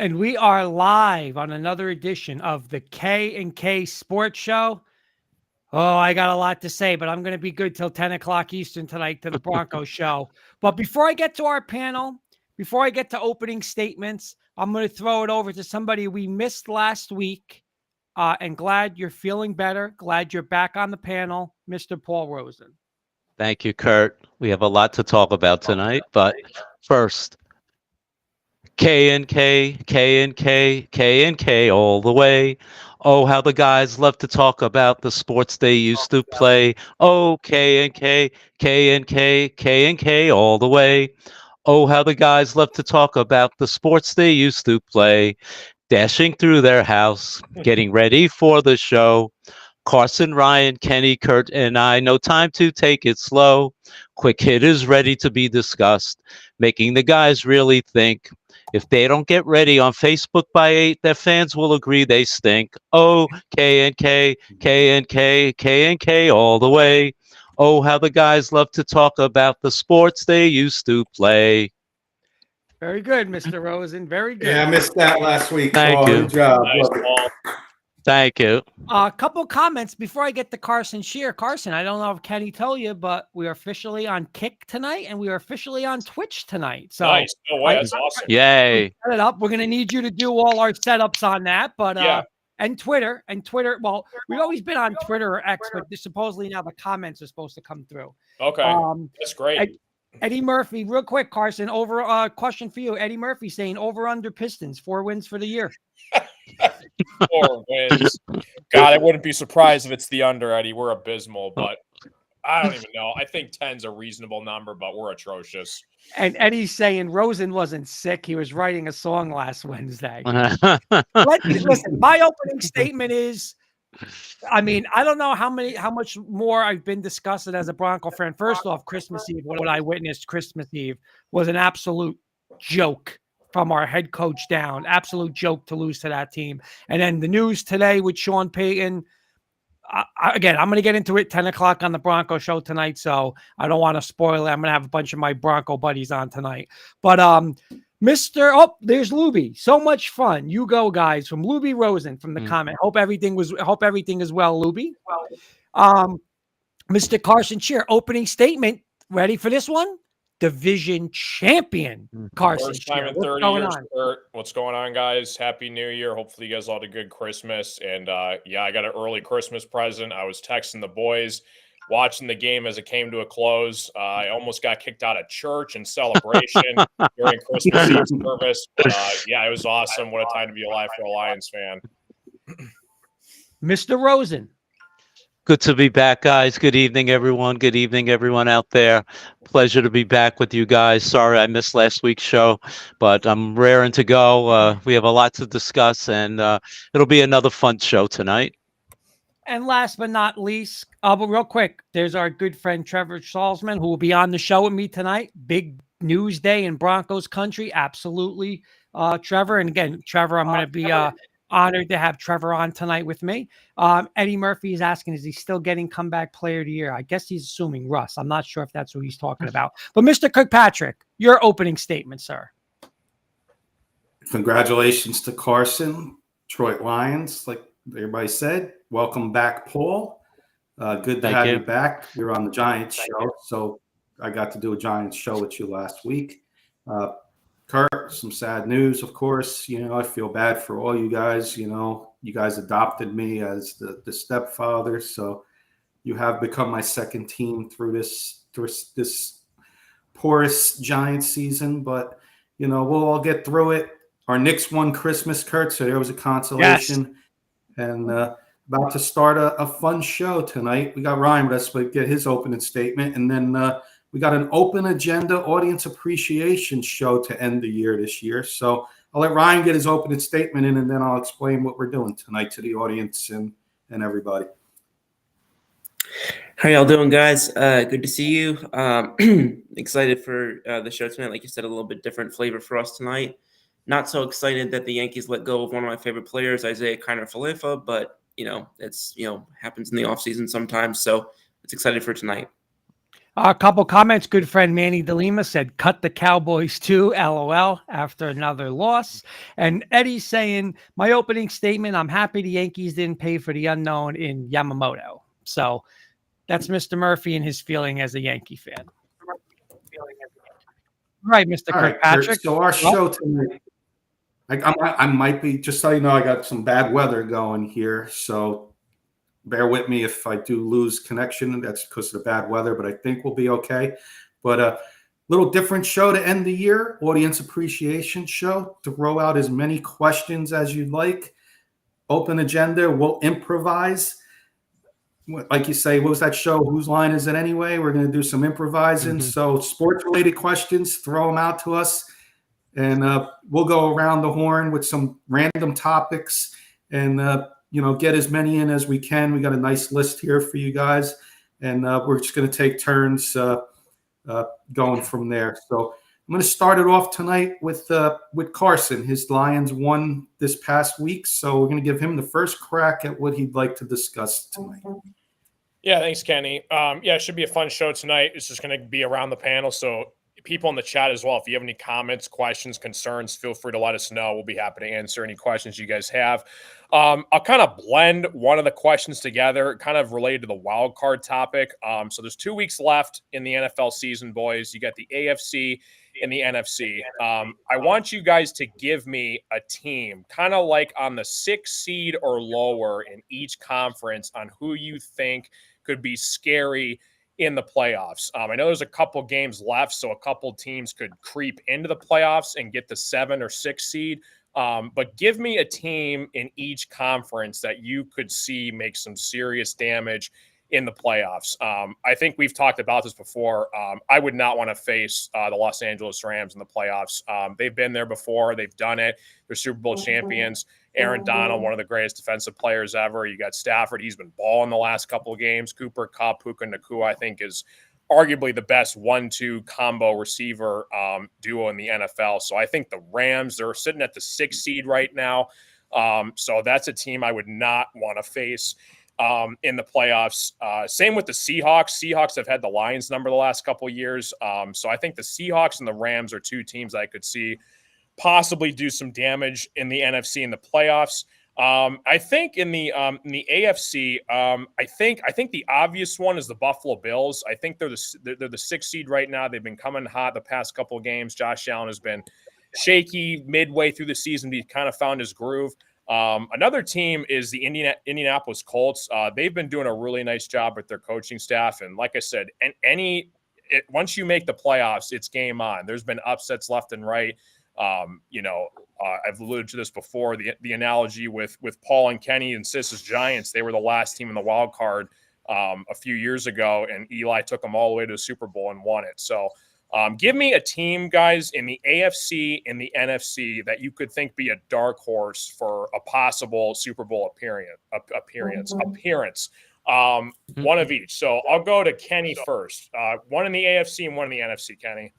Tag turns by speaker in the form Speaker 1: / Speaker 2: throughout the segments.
Speaker 1: And we are live on another edition of the K&K Sports Show. Oh, I got a lot to say, but I'm going to be good till 10 o'clock Eastern tonight to the Broncos show. But before I get to our panel, before I get to opening statements, I'm going to throw it over to somebody we missed last week. And glad you're feeling better. Glad you're back on the panel, Mr. Paul Rosen.
Speaker 2: Thank you, Kurt. We have a lot to talk about tonight, but first, K&K, K&K, K&K all the way. Oh, how the guys love to talk about the sports they used to play. Oh, K&K, K&K, K&K all the way. Oh, how the guys love to talk about the sports they used to play. Dashing through their house, getting ready for the show. Carson, Ryan, Kenny, Kurt, and I. No time to take it slow. Quick hit is ready to be discussed, making the guys really think. If they don't get ready on Facebook by 8, their fans will agree they stink. Oh, K&K, K&K, K&K all the way. Oh, how the guys love to talk about the sports they used to play.
Speaker 1: Very good, Mr. Rosen. Very good.
Speaker 3: Yeah, I missed that last week.
Speaker 2: Thank
Speaker 3: Paul.
Speaker 2: you.
Speaker 3: Good job.
Speaker 4: Nice,
Speaker 3: Love it.
Speaker 4: Paul.
Speaker 2: Thank you.
Speaker 1: A couple comments before I get to Carson Shear. Carson, I don't know if Kenny told you, but we are officially on Kick tonight, and we are officially on Twitch tonight. So
Speaker 4: Nice. No way. That's awesome.
Speaker 2: Yay.
Speaker 1: set it up. We're going to need you to do all our setups on that, but
Speaker 4: Yeah.
Speaker 1: and Twitter. Well, we've always been on Twitter or X, but supposedly now the comments are supposed to come through.
Speaker 4: Okay. That's great.
Speaker 1: Eddie Murphy, real quick, Carson. Question for you. Eddie Murphy saying over under Pistons, 4 wins for the year.
Speaker 4: 4 wins. God, I wouldn't be surprised if it's the under, Eddie. We're abysmal, but I don't even know. I think 10's a reasonable number, but we're atrocious.
Speaker 1: And Eddie's saying Rosen wasn't sick. He was writing a song last Wednesday. Listen, my opening statement is, I mean, I don't know how much more I've been discussing as a Bronco fan. First off, Christmas Eve, what I witnessed Christmas Eve was an absolute joke from our head coach down. Absolute joke to lose to that team. And then the news today with Sean Payton. Again, I'm going to get into it 10 o'clock on the Bronco show tonight, so I don't want to spoil it. I'm going to have a bunch of my Bronco buddies on tonight. But there's Luby. So much fun. You go, guys, from Luby Rosen from the comment. Hope everything is well, Luby. Mr. Carson Shear, opening statement. Ready for this one? Division champion, Carson.
Speaker 4: First time in 30 years. What's going on, guys? Happy New Year. Hopefully you guys all had a good Christmas. And yeah, I got an early Christmas present. I was texting the boys, watching the game as it came to a close. I almost got kicked out of church in celebration during Christmas Eve service. But yeah, it was awesome. What a time to be alive for a Lions fan.
Speaker 1: Mr. Rosen.
Speaker 2: Good to be back, guys. Good evening, everyone. Good evening, everyone out there. Pleasure to be back with you guys. Sorry I missed last week's show, but I'm raring to go. We have a lot to discuss, and it'll be another fun show tonight.
Speaker 1: And last but not least, but real quick, there's our good friend Trevor Salzman, who will be on the show with me tonight. Big news day in Broncos country. Absolutely, Trevor. And again, Trevor, I'm going to be honored to have Trevor on tonight with me. Eddie Murphy is asking, is he still getting comeback player of the year? I guess he's assuming Russ. I'm not sure if that's who he's talking about. But Mr. Kirkpatrick, your opening statement, sir.
Speaker 3: Congratulations to Carson, Detroit Lions. Like everybody said, welcome back, Paul. Good to have you back. You're on the Giants show, so I got to do a Giants show with you last week. Kurt, some sad news, of course. You know, I feel bad for all you guys. You know, you guys adopted me as the stepfather, so you have become my second team through this porous Giants season. But you know, we'll all get through it. Our Knicks won Christmas, Kurt, so there was a consolation. Yes. And about to start a fun show tonight. We got Ryan with us, but get his opening statement, and then we got an open agenda audience appreciation show to end the year this year. So I'll let Ryan get his opening statement in, and then I'll explain what we're doing tonight to the audience and everybody.
Speaker 5: How y'all doing, guys? Good to see you. Excited for the show tonight. Like you said, a little bit different flavor for us tonight. Not so excited that the Yankees let go of one of my favorite players, Isaiah Kiner-Falefa, but, you know, it's, you know, happens in the offseason sometimes. So it's excited for tonight.
Speaker 1: A couple comments. Good friend Manny DeLima said, cut the Cowboys too, LOL, after another loss. And Eddie's saying, my opening statement, I'm happy the Yankees didn't pay for the unknown in Yamamoto. So that's Mr. Murphy and his feeling as a Yankee fan. Right, Mr. Kirkpatrick.
Speaker 3: So our show tonight, I might be, just so you know, I got some bad weather going here. So bear with me if I do lose connection. That's because of the bad weather, but I think we'll be okay. But a little different show to end the year, audience appreciation show, to throw out as many questions as you'd like. Open agenda, we'll improvise. Like you say, what was that show? Whose line is it anyway? We're going to do some improvising. Mm-hmm. So sports-related questions, throw them out to us. And we'll go around the horn with some random topics and, get as many in as we can. We got a nice list here for you guys. And we're just going to take turns going from there. So I'm going to start it off tonight with Carson. His Lions won this past week. So we're going to give him the first crack at what he'd like to discuss tonight.
Speaker 4: Yeah, thanks, Kenny. It should be a fun show tonight. It's just going to be around the panel. So people in the chat as well, if you have any comments, questions, concerns, feel free to let us know. We'll be happy to answer any questions you guys have. I'll kind of blend one of the questions together, kind of related to the wild card topic. So there's 2 weeks left in the NFL season, boys. You got the AFC and the NFC. I want you guys to give me a team kind of like on the 6th seed or lower in each conference on who you think could be scary in the playoffs. I know there's a couple games left, so a couple teams could creep into the playoffs and get the 7 or 6 seed. But give me a team in each conference that you could see make some serious damage in the playoffs. I think we've talked about this before. I would not want to face the Los Angeles Rams in the playoffs. They've been there before. They've done it. They're Super Bowl champions. Aaron Donald, one of the greatest defensive players ever. You got Stafford. He's been balling the last couple of games. Cooper Kupp, Puka Nacua, I think, is arguably the best 1-2 combo receiver duo in the NFL. So I think the Rams, they're sitting at the 6th seed right now. So that's a team I would not want to face in the playoffs. Same with the Seahawks. Seahawks have had the Lions number the last couple of years. So I think the Seahawks and the Rams are two teams I could see possibly do some damage in the NFC in the playoffs. I think in the AFC, I think the obvious one is the Buffalo Bills. I think they're the 6th seed right now. They've been coming hot the past couple of games. Josh Allen has been shaky midway through the season. He kind of found his groove. Another team is the Indianapolis Colts. They've been doing a really nice job with their coaching staff. And like I said, once you make the playoffs, it's game on. There's been upsets left and right. I've alluded to this before, the analogy with Paul and Kenny and Sis's Giants. They were the last team in the wild card a few years ago, and Eli took them all the way to the Super Bowl and won it. So give me a team, guys, in the AFC and the NFC that you could think be a dark horse for a possible Super Bowl appearance. One of each. So I'll go to Kenny first. One in the AFC and one in the NFC, Kenny.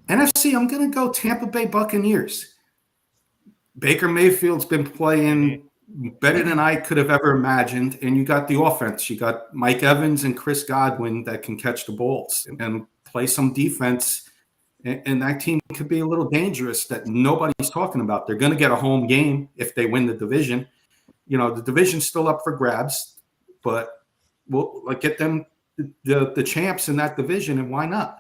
Speaker 3: NFC, I'm going to go Tampa Bay Buccaneers. Baker Mayfield's been playing better than I could have ever imagined, and you got the offense. You got Mike Evans and Chris Godwin that can catch the balls and play some defense, and that team could be a little dangerous that nobody's talking about. They're going to get a home game if they win the division. The division's still up for grabs, but we'll get them the champs in that division, and why not?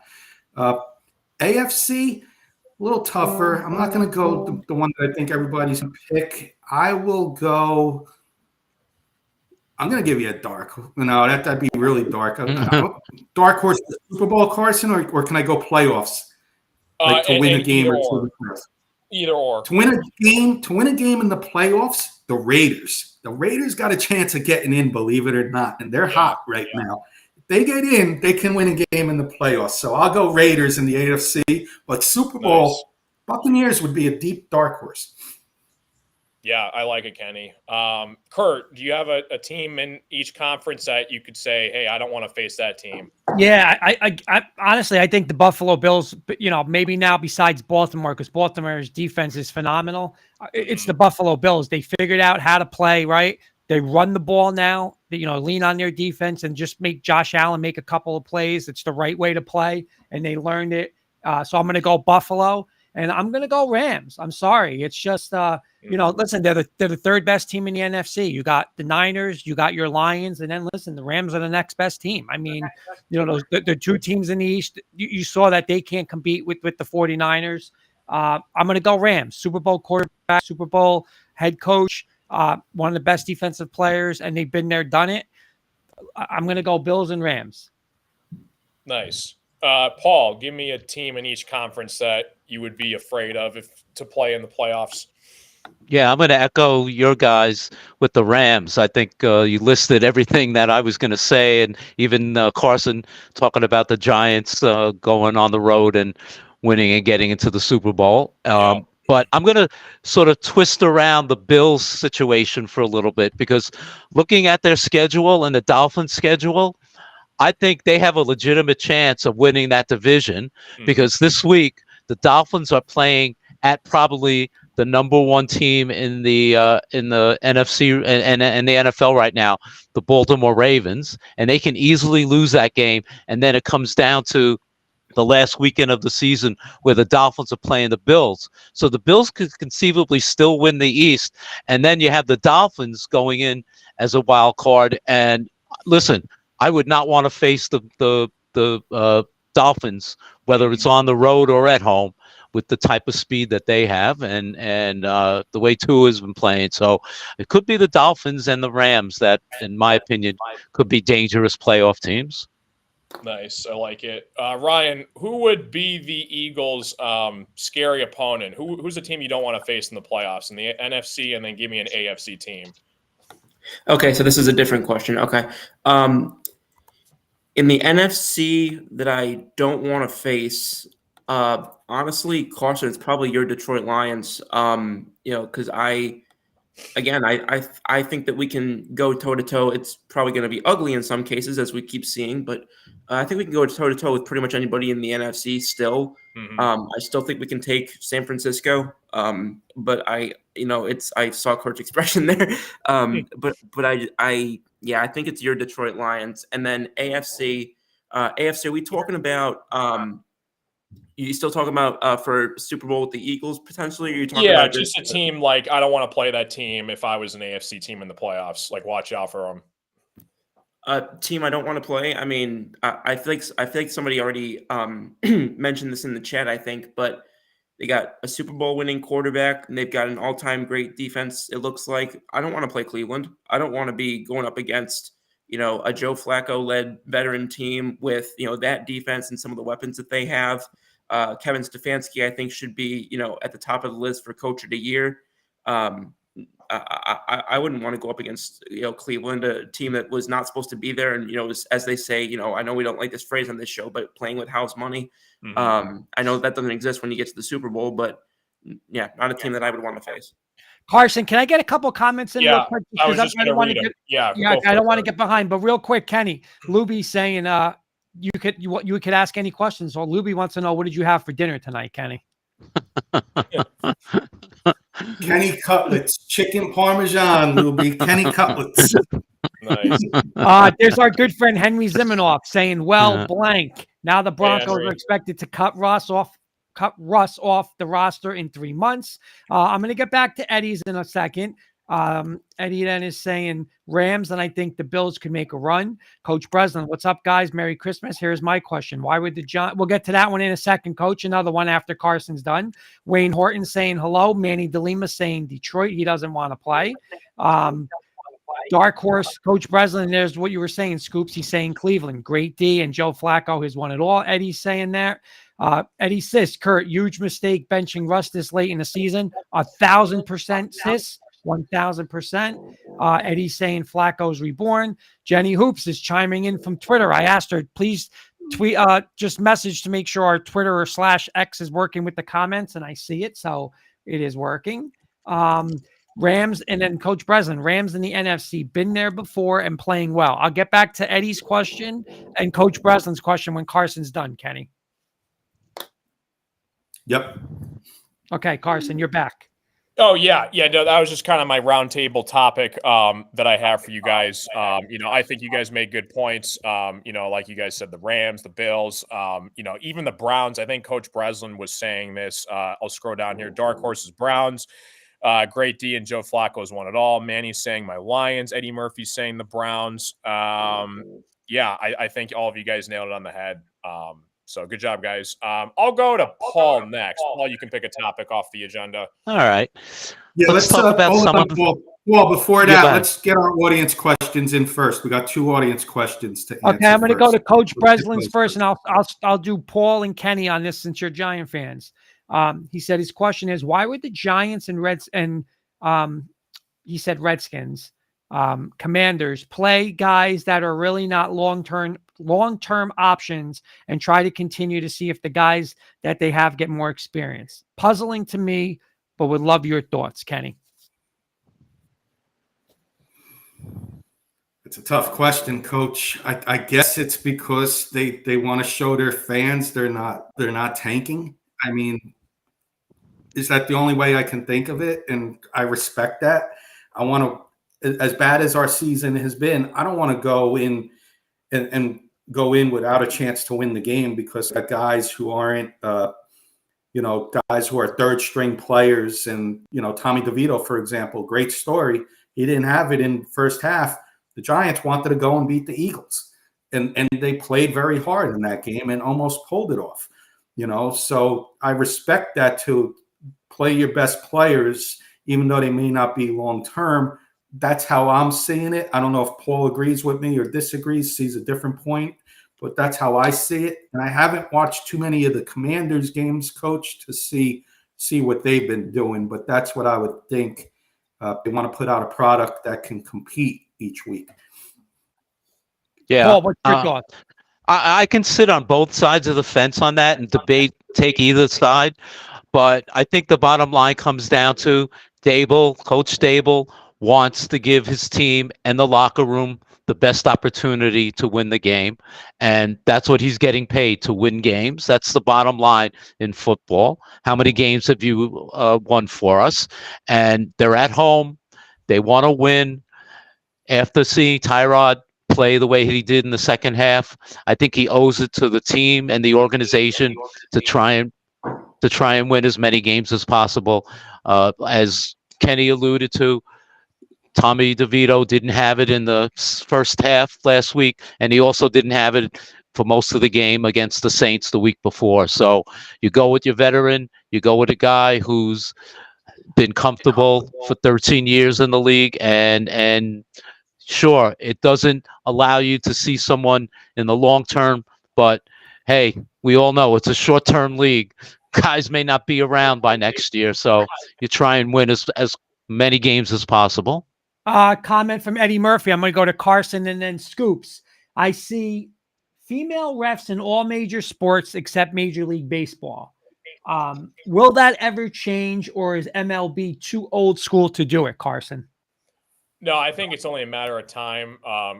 Speaker 3: AFC, a little tougher. I'm not going to go the one that I think everybody's going to pick. I'm going to give you a dark. No, that'd be really dark. Dark horse, Super Bowl, Carson, or can I go playoffs? To win a game or two?
Speaker 4: Either or.
Speaker 3: To win a game in the playoffs, the Raiders. The Raiders got a chance of getting in, believe it or not, and they're hot right now. They get in, they can win a game in the playoffs. So I'll go Raiders in the AFC, but Super Bowl, Buccaneers would be a deep dark horse.
Speaker 4: Yeah, I like it, Kenny. Kurt, do you have a team in each conference that you could say, hey, I don't want to face that team?
Speaker 1: Yeah, I honestly, I think the Buffalo Bills, maybe now besides Baltimore, because Baltimore's defense is phenomenal. It's the Buffalo Bills. They figured out how to play, right? They run the ball now, lean on their defense and just make Josh Allen make a couple of plays. It's the right way to play, and they learned it. So I'm going to go Buffalo, and I'm going to go Rams. I'm sorry. It's just, listen, they're the third best team in the NFC. You got the Niners, you got your Lions, and then listen, the Rams are the next best team. I mean, the two teams in the East, you saw that they can't compete with the 49ers. I'm going to go Rams. Super Bowl quarterback, Super Bowl head coach, one of the best defensive players, and they've been there, done it. I'm going to go Bills and Rams.
Speaker 4: Nice. Paul, give me a team in each conference that you would be afraid of to play in the playoffs.
Speaker 2: Yeah, I'm going to echo your guys with the Rams. I think you listed everything that I was going to say, and even Carson talking about the Giants going on the road and winning and getting into the Super Bowl. But I'm going to sort of twist around the Bills situation for a little bit, because looking at their schedule and the Dolphins' schedule, I think they have a legitimate chance of winning that division, because this week the Dolphins are playing at probably the number one team in the NFC and the NFL right now, the Baltimore Ravens, and they can easily lose that game. And then it comes down to the last weekend of the season where the Dolphins are playing the Bills. So the Bills could conceivably still win the East. And then you have the Dolphins going in as a wild card. And listen, I would not want to face the Dolphins, whether it's on the road or at home, with the type of speed that they have and the way Tua has been playing. So it could be the Dolphins and the Rams that, in my opinion, could be dangerous playoff teams.
Speaker 4: Nice. I like it. Ryan, who would be the Eagles' scary opponent? Who's the team you don't want to face in the playoffs in the NFC, and then give me an AFC team?
Speaker 5: Okay, so this is a different question. Okay. In the NFC that I don't want to face, honestly, Carson, it's probably your Detroit Lions. Because I think that we can go toe to toe. It's probably going to be ugly in some cases, as we keep seeing, but I think we can go toe to toe with pretty much anybody in the NFC still. I still think we can take San Francisco. But I saw Kurt's expression there. But I think it's your Detroit Lions. And then AFC, are we talking about, you still talking about for Super Bowl with the Eagles potentially? Or are you talking about
Speaker 4: just a team like, I don't want to play that team if I was an AFC team in the playoffs. Like, watch out for them.
Speaker 5: Team I don't want to play. I mean, I feel like somebody already mentioned this in the chat, I think, but they got a Super Bowl winning quarterback and they've got an all-time great defense. It looks like. I don't want to play Cleveland. I don't want to be going up against, a Joe Flacco led veteran team with, that defense and some of the weapons that they have. Kevin Stefanski, I think, should be, at the top of the list for Coach of the Year. I wouldn't want to go up against, Cleveland, a team that was not supposed to be there. And, as they say, I know we don't like this phrase on this show, but playing with house money. I know that doesn't exist when you get to the Super Bowl, but yeah, not a team that I would want to face.
Speaker 1: Carson, can I get a couple of comments in real quick?
Speaker 4: I was just going to read them.
Speaker 1: I don't want to get behind, but real quick, Kenny, Luby saying, you could ask any questions. So Luby wants to know, what did you have for dinner tonight, Kenny?
Speaker 3: Kenny cutlets, chicken parmesan, Luby. Kenny cutlets.
Speaker 4: Nice.
Speaker 1: There's our good friend Henry Zimanoff saying, blank. Now the Broncos are expected to cut Russ off the roster in 3 months. I'm going to get back to Eddie's in a second. Eddie then is saying Rams, and I think the Bills could make a run. Coach Breslin, what's up, guys? Merry Christmas. Here's my question. Why would we'll get to that one in a second, Coach. Another one after Carson's done. Wayne Horton saying hello. Manny DeLima saying Detroit. He doesn't want to play. Dark Horse, Coach Breslin, there's what you were saying, Scoops. He's saying Cleveland. Great D, and Joe Flacco has won it all. Eddie's saying that. Eddie Sis, Kurt, huge mistake benching Russ this late in the season. 1,000% Sis. 1,000%. Eddie's saying Flacco's reborn. Jenny Hoops is chiming in from Twitter. I asked her, please tweet, just message to make sure our Twitter or /X is working with the comments, and I see it, so it is working. Rams, and then Coach Breslin, Rams in the NFC, been there before and playing well. I'll get back to Eddie's question and Coach Breslin's question when Carson's done, Kenny.
Speaker 3: Yep.
Speaker 1: Okay, Carson, you're back.
Speaker 4: Oh yeah, no, that was just kind of my roundtable topic that I have for you guys. I think you guys made good points. Like you guys said, the Rams, the Bills, even the Browns. I think Coach Breslin was saying this. I'll scroll down here. Dark horses, Browns. Great D and Joe Flacco's won it all. Manny's saying my Lions. Eddie Murphy's saying the Browns. I think all of you guys nailed it on the head. So good job, guys. I'll go to Paul next. Paul, you can pick a topic off the agenda.
Speaker 2: All right.
Speaker 3: Yeah, let's
Speaker 2: talk about some of
Speaker 3: them. Well, before that, let's get our audience questions in first. We got 2 audience questions to answer.
Speaker 1: Okay, I'm going to go to Coach Breslin's first, and I'll do Paul and Kenny on this since you're Giant fans. He said his question is, why would the Giants and he said Redskins, Commanders play guys that are really not long-term options and try to continue to see if the guys that they have get more experience? Puzzling to me, but would love your thoughts, Kenny.
Speaker 3: It's a tough question, Coach. I guess it's because they want to show their fans they're not tanking. I mean, is that the only way I can think of it? And I respect that. I want to, as bad as our season has been, I don't want to go in and go in without a chance to win the game because of guys who aren't, guys who are third string players. And, Tommy DeVito, for example, great story. He didn't have it in the first half. The Giants wanted to go and beat the Eagles. And they played very hard in that game and almost pulled it off. So I respect that, to play your best players, even though they may not be long-term. That's how I'm seeing it. I don't know if Paul agrees with me or disagrees, sees a different point, but that's how I see it. And I haven't watched too many of the Commanders games, Coach, to see what they've been doing, but that's what I would think. They want to put out a product that can compete each week.
Speaker 2: Yeah.
Speaker 1: Paul, what's your thoughts?
Speaker 2: I can sit on both sides of the fence on that and take either side. But I think the bottom line comes down to Coach Dable wants to give his team and the locker room the best opportunity to win the game. And that's what he's getting paid, to win games. That's the bottom line in football. How many games have you won for us? And they're at home. They want to win. After seeing Tyrod play the way he did in the second half, I think he owes it to the team and the organization to try and win as many games as possible. As Kenny alluded to, Tommy DeVito didn't have it in the first half last week, and he also didn't have it for most of the game against the Saints the week before. So you go with your veteran, you go with a guy who's been comfortable for 13 years in the league, and sure, it doesn't allow you to see someone in the long term, but hey, we all know it's a short-term league. Guys may not be around by next year, so you try and win as many games as possible.
Speaker 1: Comment from Eddie Murphy. I'm going to go to Carson and then Scoops. I see female refs in all major sports except Major League Baseball. Will that ever change, or is MLB too old school to do it, Carson?
Speaker 4: No, I think it's only a matter of time.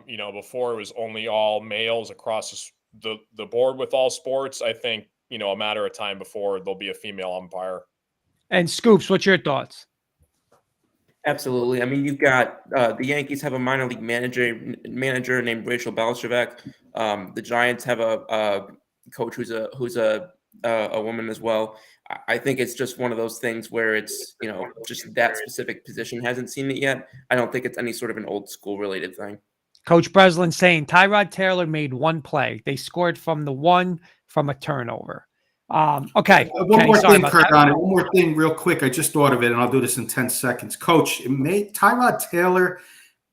Speaker 4: Before it was only all males across the board with all sports. I think, a matter of time before there'll be a female umpire.
Speaker 1: And Scoops, what's your thoughts?
Speaker 5: Absolutely. I mean, you've got the Yankees have a minor league manager named Rachel Balashevak. The Giants have a coach who's a woman as well. I think it's just one of those things where it's, just that specific position hasn't seen it yet. I don't think it's any sort of an old school related thing.
Speaker 1: Coach Breslin saying Tyrod Taylor made one play. They scored from a turnover. Okay.
Speaker 3: One more thing, Kurt, on it. One more thing real quick. I just thought of it, and I'll do this in 10 seconds. Coach, Tyrod Taylor,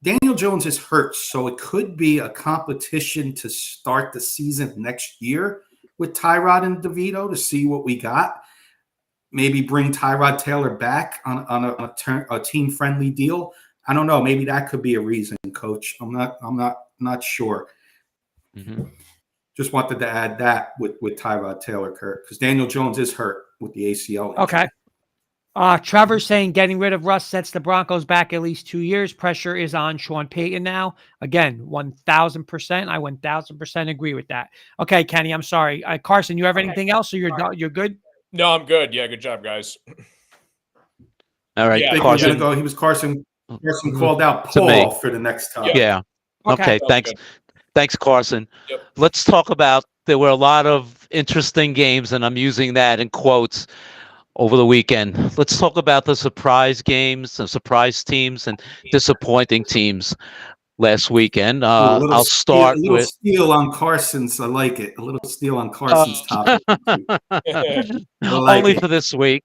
Speaker 3: Daniel Jones is hurt, so it could be a competition to start the season next year with Tyrod and DeVito to see what we got. Maybe bring Tyrod Taylor back on a team-friendly deal. I don't know. Maybe that could be a reason, Coach. I'm not sure.
Speaker 2: Mm-hmm.
Speaker 3: Just wanted to add that with Tyrod Taylor, Kurt, because Daniel Jones is hurt with the ACL injury.
Speaker 1: Okay. Trevor saying getting rid of Russ sets the Broncos back at least 2 years. Pressure is on Sean Payton now. Again, 1,000%. I 1,000% agree with that. Okay, Kenny, I'm sorry. Carson, you have anything else, or you're good?
Speaker 4: No, I'm good. Yeah, good job, guys.
Speaker 2: All right,
Speaker 3: I think
Speaker 2: Carson.
Speaker 3: we're gonna go. He was Carson. Carson called out
Speaker 2: To me.
Speaker 3: Paul for the next time.
Speaker 2: Yeah. Okay.
Speaker 4: Sounds
Speaker 2: Thanks.
Speaker 4: good.
Speaker 2: Thanks, Carson.
Speaker 4: Yep.
Speaker 2: Let's talk about, there were a lot of interesting games, and I'm using that in quotes, over the weekend. Let's talk about the surprise games, the surprise teams, and disappointing teams last weekend. I'll start
Speaker 3: a little
Speaker 2: with
Speaker 3: steal on Carson's. I like it. A little steal on Carson's topic.
Speaker 2: only for this week.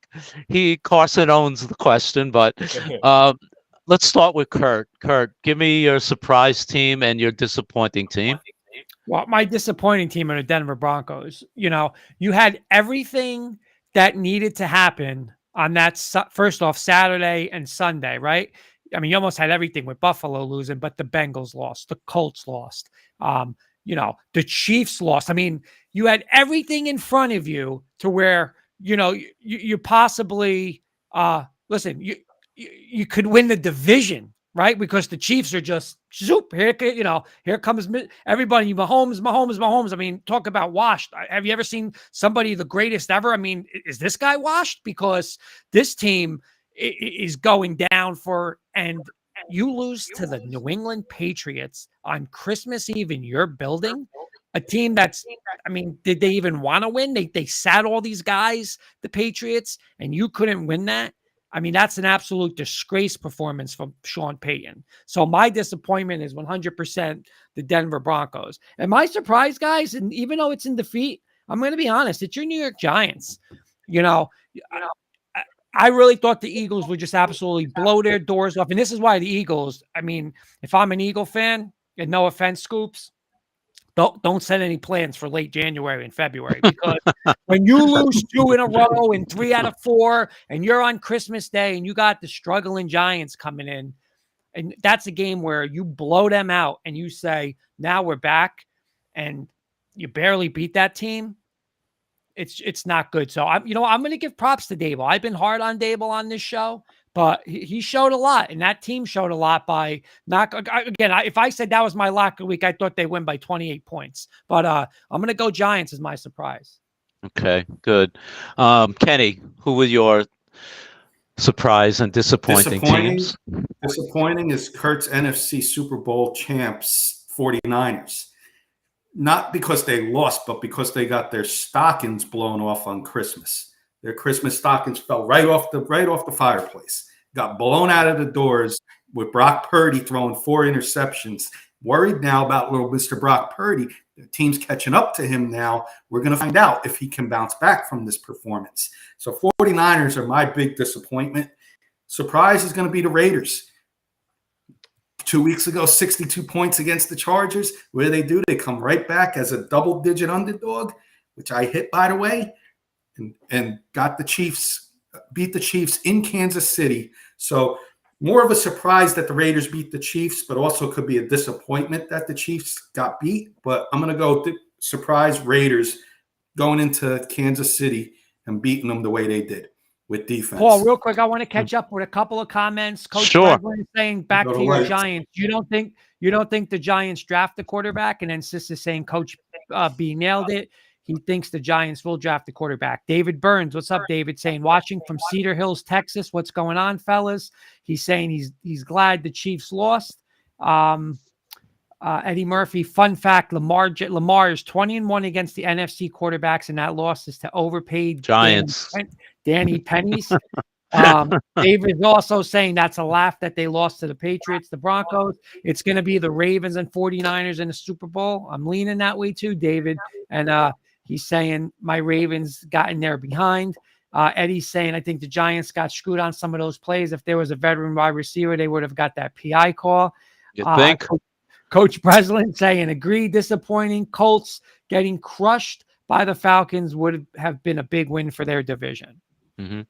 Speaker 2: Carson owns the question, but let's start with Kurt. Kurt, give me your surprise team and your disappointing team.
Speaker 1: Well, my disappointing team are the Denver Broncos. You know, you had everything that needed to happen on that first off Saturday and Sunday, right? I mean, you almost had everything with Buffalo losing, but the Bengals lost, the Colts lost, you know, the Chiefs lost. I mean, you had everything in front of you to where, you know, you possibly listen, you could win the division, right? Because the Chiefs are just zoop here. You know, here comes everybody. Mahomes. I mean, talk about washed. Have you ever seen somebody the greatest ever? I mean, is this guy washed? Because this team is going down and you lose to the New England Patriots on Christmas Eve in your building. A team that's, I mean, did they even want to win? They sat all these guys, the Patriots, and you couldn't win that. I mean, that's an absolute disgrace performance from Sean Payton. So my disappointment is 100% the Denver Broncos. And my surprise, guys, and even though it's in defeat, I'm going to be honest, it's your New York Giants. You know, I really thought the Eagles would just absolutely blow their doors off. And this is why the Eagles, I mean, if I'm an Eagle fan, and no offense, Scoops, don't set any plans for late January and February, because when you lose 2 in a row and 3 out of 4 and you're on Christmas Day and you got the struggling Giants coming in, and that's a game where you blow them out and you say, now we're back, and you barely beat that team. It's not good. So I'm going to give props to Dable. I've been hard on Dable on this show, but he showed a lot, and that team showed a lot by if I said that was my lock of the week, I thought they win by 28 points. But I'm going to go Giants as my surprise.
Speaker 2: Okay, good. Kenny, who were your surprise and disappointing teams?
Speaker 3: Disappointing is Kurt's NFC Super Bowl champs, 49ers. Not because they lost, but because they got their stockings blown off on Christmas. Their Christmas stockings fell right off the fireplace. Got blown out of the doors with Brock Purdy throwing 4 interceptions. Worried now about little Mr. Brock Purdy. The team's catching up to him now. We're going to find out if he can bounce back from this performance. So 49ers are my big disappointment. Surprise is going to be the Raiders. 2 weeks ago, 62 points against the Chargers. What do? They come right back as a double-digit underdog, which I hit, by the way, and got the Chiefs, beat the Chiefs in Kansas City. So more of a surprise that the Raiders beat the Chiefs, but also could be a disappointment that the Chiefs got beat. But I'm going to go surprise Raiders going into Kansas City and beating them the way they did with defense.
Speaker 1: Paul, real quick, I want to catch up with a couple of comments. Coach Breslin is saying, back to your Giants. You don't think the Giants draft the quarterback? And then Sis is saying Coach B nailed it. He thinks the Giants will draft the quarterback. David Burns, what's up, David? Saying, watching from Cedar Hills, Texas. What's going on, fellas? He's saying he's glad the Chiefs lost. Eddie Murphy, fun fact, Lamar is 20-1 against the NFC quarterbacks, and that loss is to overpaid
Speaker 2: Giants.
Speaker 1: Danny Pennies. David is also saying that's a laugh that they lost to the Patriots, the Broncos. It's going to be the Ravens and 49ers in the Super Bowl. I'm leaning that way too, David. And he's saying my Ravens got in there behind. Eddie's saying, I think the Giants got screwed on some of those plays. If there was a veteran wide receiver, they would have got that PI call.
Speaker 2: You think?
Speaker 1: Coach Breslin saying, agree, disappointing. Colts getting crushed by the Falcons would have been a big win for their division.
Speaker 2: Mm-hmm.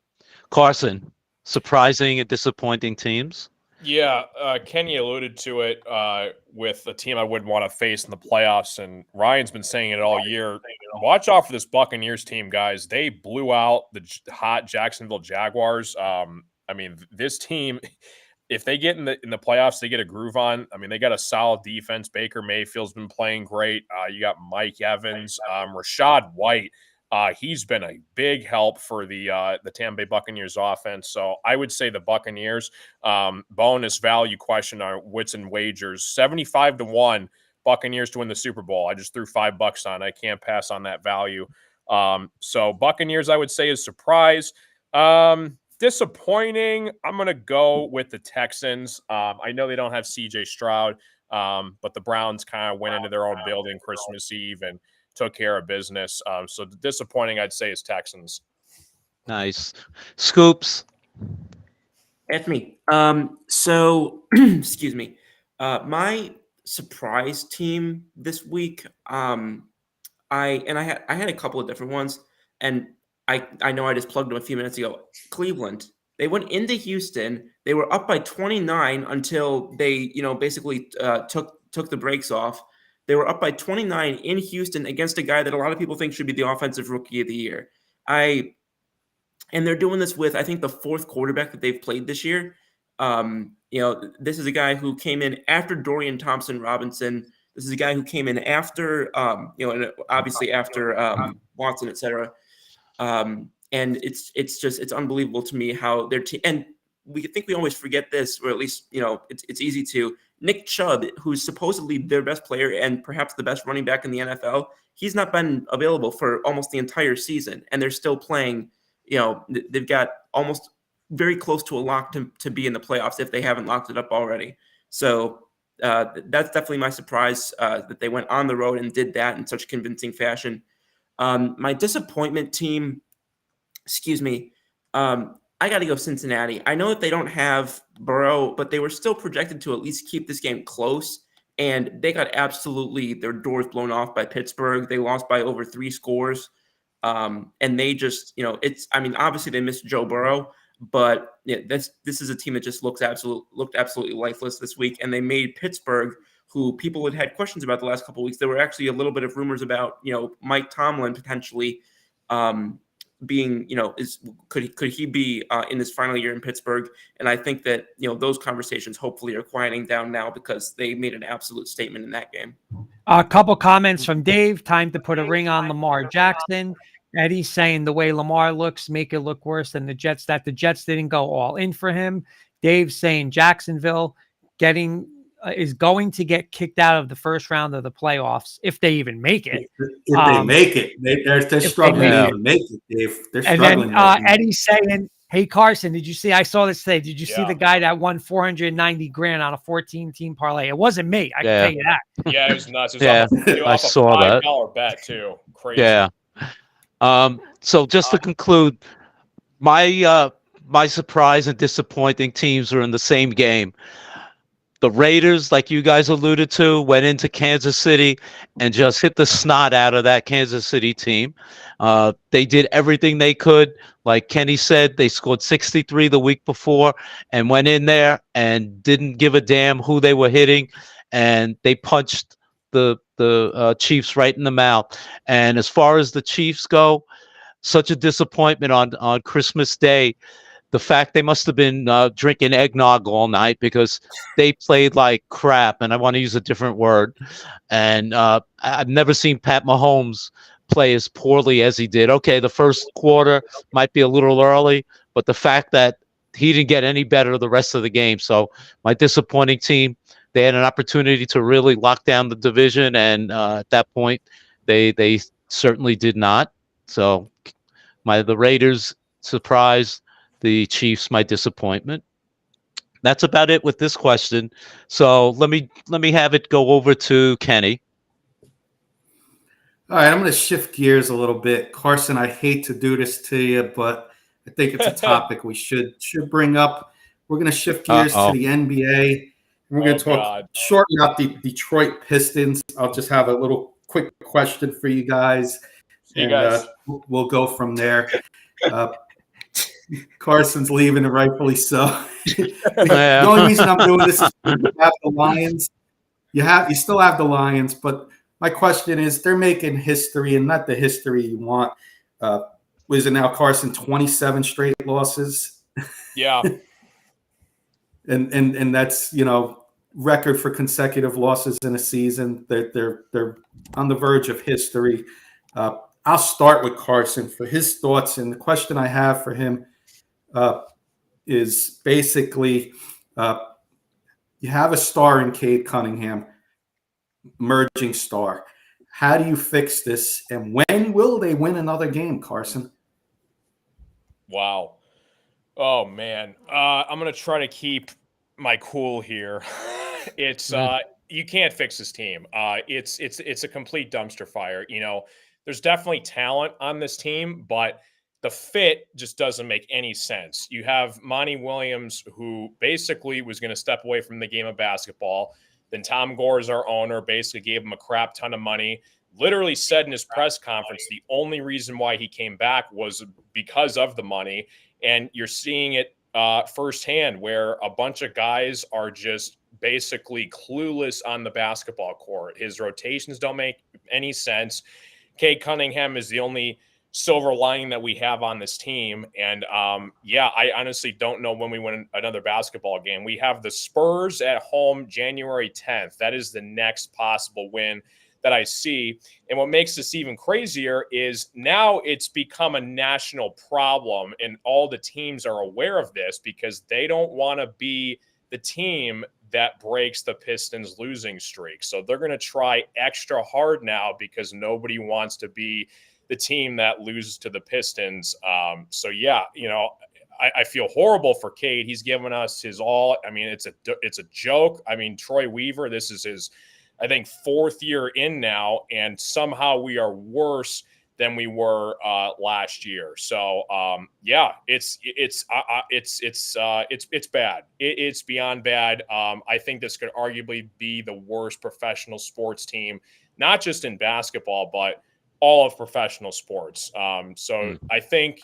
Speaker 2: Carson, surprising and disappointing teams?
Speaker 4: Yeah, Kenny alluded to it with a team I wouldn't want to face in the playoffs, and Ryan's been saying it all year. Watch out for this Buccaneers team, guys. They blew out the hot Jacksonville Jaguars. I mean, this team, if they get in the playoffs, they get a groove on. I mean, they got a solid defense. Baker Mayfield's been playing great. You got Mike Evans, Rashad White. He's been a big help for the Tampa Bay Buccaneers offense. So I would say the Buccaneers. Bonus value question on Wits and Wagers: 75-1 Buccaneers to win the Super Bowl. I just threw $5 on. I can't pass on that value. So Buccaneers, I would say, is surprise. Disappointing. I'm gonna go with the Texans. I know they don't have CJ Stroud, but the Browns kind of went into their own building Christmas Eve and took care of business. So the disappointing, I'd say, is Texans.
Speaker 2: Nice. Scoops.
Speaker 5: That's me. So excuse me. My surprise team this week. I had a couple of different ones, and I know I just plugged them a few minutes ago. Cleveland. They went into Houston. They were up by 29 until they, basically took the brakes off. They were up by 29 in Houston against a guy that a lot of people think should be the offensive rookie of the year. And they're doing this with, I think, the fourth quarterback that they've played this year. This is a guy who came in after Dorian Thompson-Robinson. This is a guy who came in after, and obviously after Watson, et cetera. And it's unbelievable to me how their team, and we always forget this, or at least, it's easy to. Nick Chubb, who's supposedly their best player and perhaps the best running back in the NFL, he's not been available for almost the entire season, and they're still playing. They've got almost very close to a lock to be in the playoffs if they haven't locked it up already. So that's definitely my surprise that they went on the road and did that in such convincing fashion. My disappointment team, I got to go Cincinnati. I know that they don't have Burrow, but they were still projected to at least keep this game close. And they got absolutely their doors blown off by Pittsburgh. They lost by over 3 scores. And they just, obviously they missed Joe Burrow, but this is a team that just looked absolutely lifeless this week. And they made Pittsburgh, who people had questions about the last couple of weeks. There were actually a little bit of rumors about, Mike Tomlin potentially being, could he be in his final year in Pittsburgh? And I think that, those conversations hopefully are quieting down now because they made an absolute statement in that game.
Speaker 1: A couple comments from Dave. Time to put a ring on Lamar Jackson. Eddie's saying the way Lamar looks make it look worse than the Jets, that the Jets didn't go all in for him. Dave's saying Jacksonville is going to get kicked out of the first round of the playoffs if they even make it.
Speaker 3: If they make it, they're struggling to even make it, Dave. They're struggling.
Speaker 1: And then Eddie's saying, "Hey Carson, did you see? I saw this today. Did you see the guy that won $490,000 on a 14-team parlay? It wasn't me. I can tell you that."
Speaker 4: Yeah, it was nuts. It was
Speaker 2: I saw that.
Speaker 4: $5 bet too. Crazy.
Speaker 2: Yeah. So just to conclude, my surprise and disappointing teams are in the same game. The Raiders, like you guys alluded to, went into Kansas City and just hit the snot out of that Kansas City team. They did everything they could. Like Kenny said, they scored 63 the week before and went in there and didn't give a damn who they were hitting. And they punched the Chiefs right in the mouth. And as far as the Chiefs go, such a disappointment on Christmas Day. The fact they must have been drinking eggnog all night because they played like crap, and I want to use a different word. And I've never seen Pat Mahomes play as poorly as he did. Okay, the first quarter might be a little early, but the fact that he didn't get any better the rest of the game. So my disappointing team, they had an opportunity to really lock down the division, and at that point, they certainly did not. So the Raiders surprised. The Chiefs, my disappointment. That's about it with this question. So let me have it go over to Kenny.
Speaker 3: All right, I'm going to shift gears a little bit. Carson, I hate to do this to you, but I think it's a topic we should bring up. We're going to shift gears to the NBA. We're going to shorten up the Detroit Pistons. I'll just have a little quick question for you guys, and we'll go from there. Carson's leaving, and rightfully so. The only reason I'm doing this is you have the Lions. You still have the Lions, but my question is, they're making history, and not the history you want. Was it now, Carson, 27 straight losses?
Speaker 4: Yeah.
Speaker 3: and that's record for consecutive losses in a season. They're on the verge of history. I'll start with Carson for his thoughts. And the question I have for him is basically you have a star in Cade Cunningham, emerging star. How do you fix this? And when will they win another game, Carson?
Speaker 4: Wow. Oh, man. I'm going to try to keep my cool here. It's you can't fix this team. It's a complete dumpster fire. You know, there's definitely talent on this team, but the fit just doesn't make any sense. You have Monty Williams, who basically was going to step away from the game of basketball. Then Tom Gores, our owner, basically gave him a crap ton of money. Literally said in his press conference the only reason why he came back was because of the money. And you're seeing it firsthand, where a bunch of guys are just basically clueless on the basketball court. His rotations don't make any sense. Cade Cunningham is the only silver lining that we have on this team. And I honestly don't know when we win another basketball game. We have the Spurs at home January 10th. That is the next possible win that I see. And what makes this even crazier is now it's become a national problem, and all the teams are aware of this because they don't want to be the team that breaks the Pistons losing streak. So they're going to try extra hard now because nobody wants to be the team that loses to the Pistons. I feel horrible for Cade. He's given us his all. I mean, it's a joke. I mean, Troy Weaver, this is his, I think, 4th year in now, and somehow we are worse than we were last year. So it's bad. It's beyond bad. I think this could arguably be the worst professional sports team, not just in basketball, but all of professional sports. I think,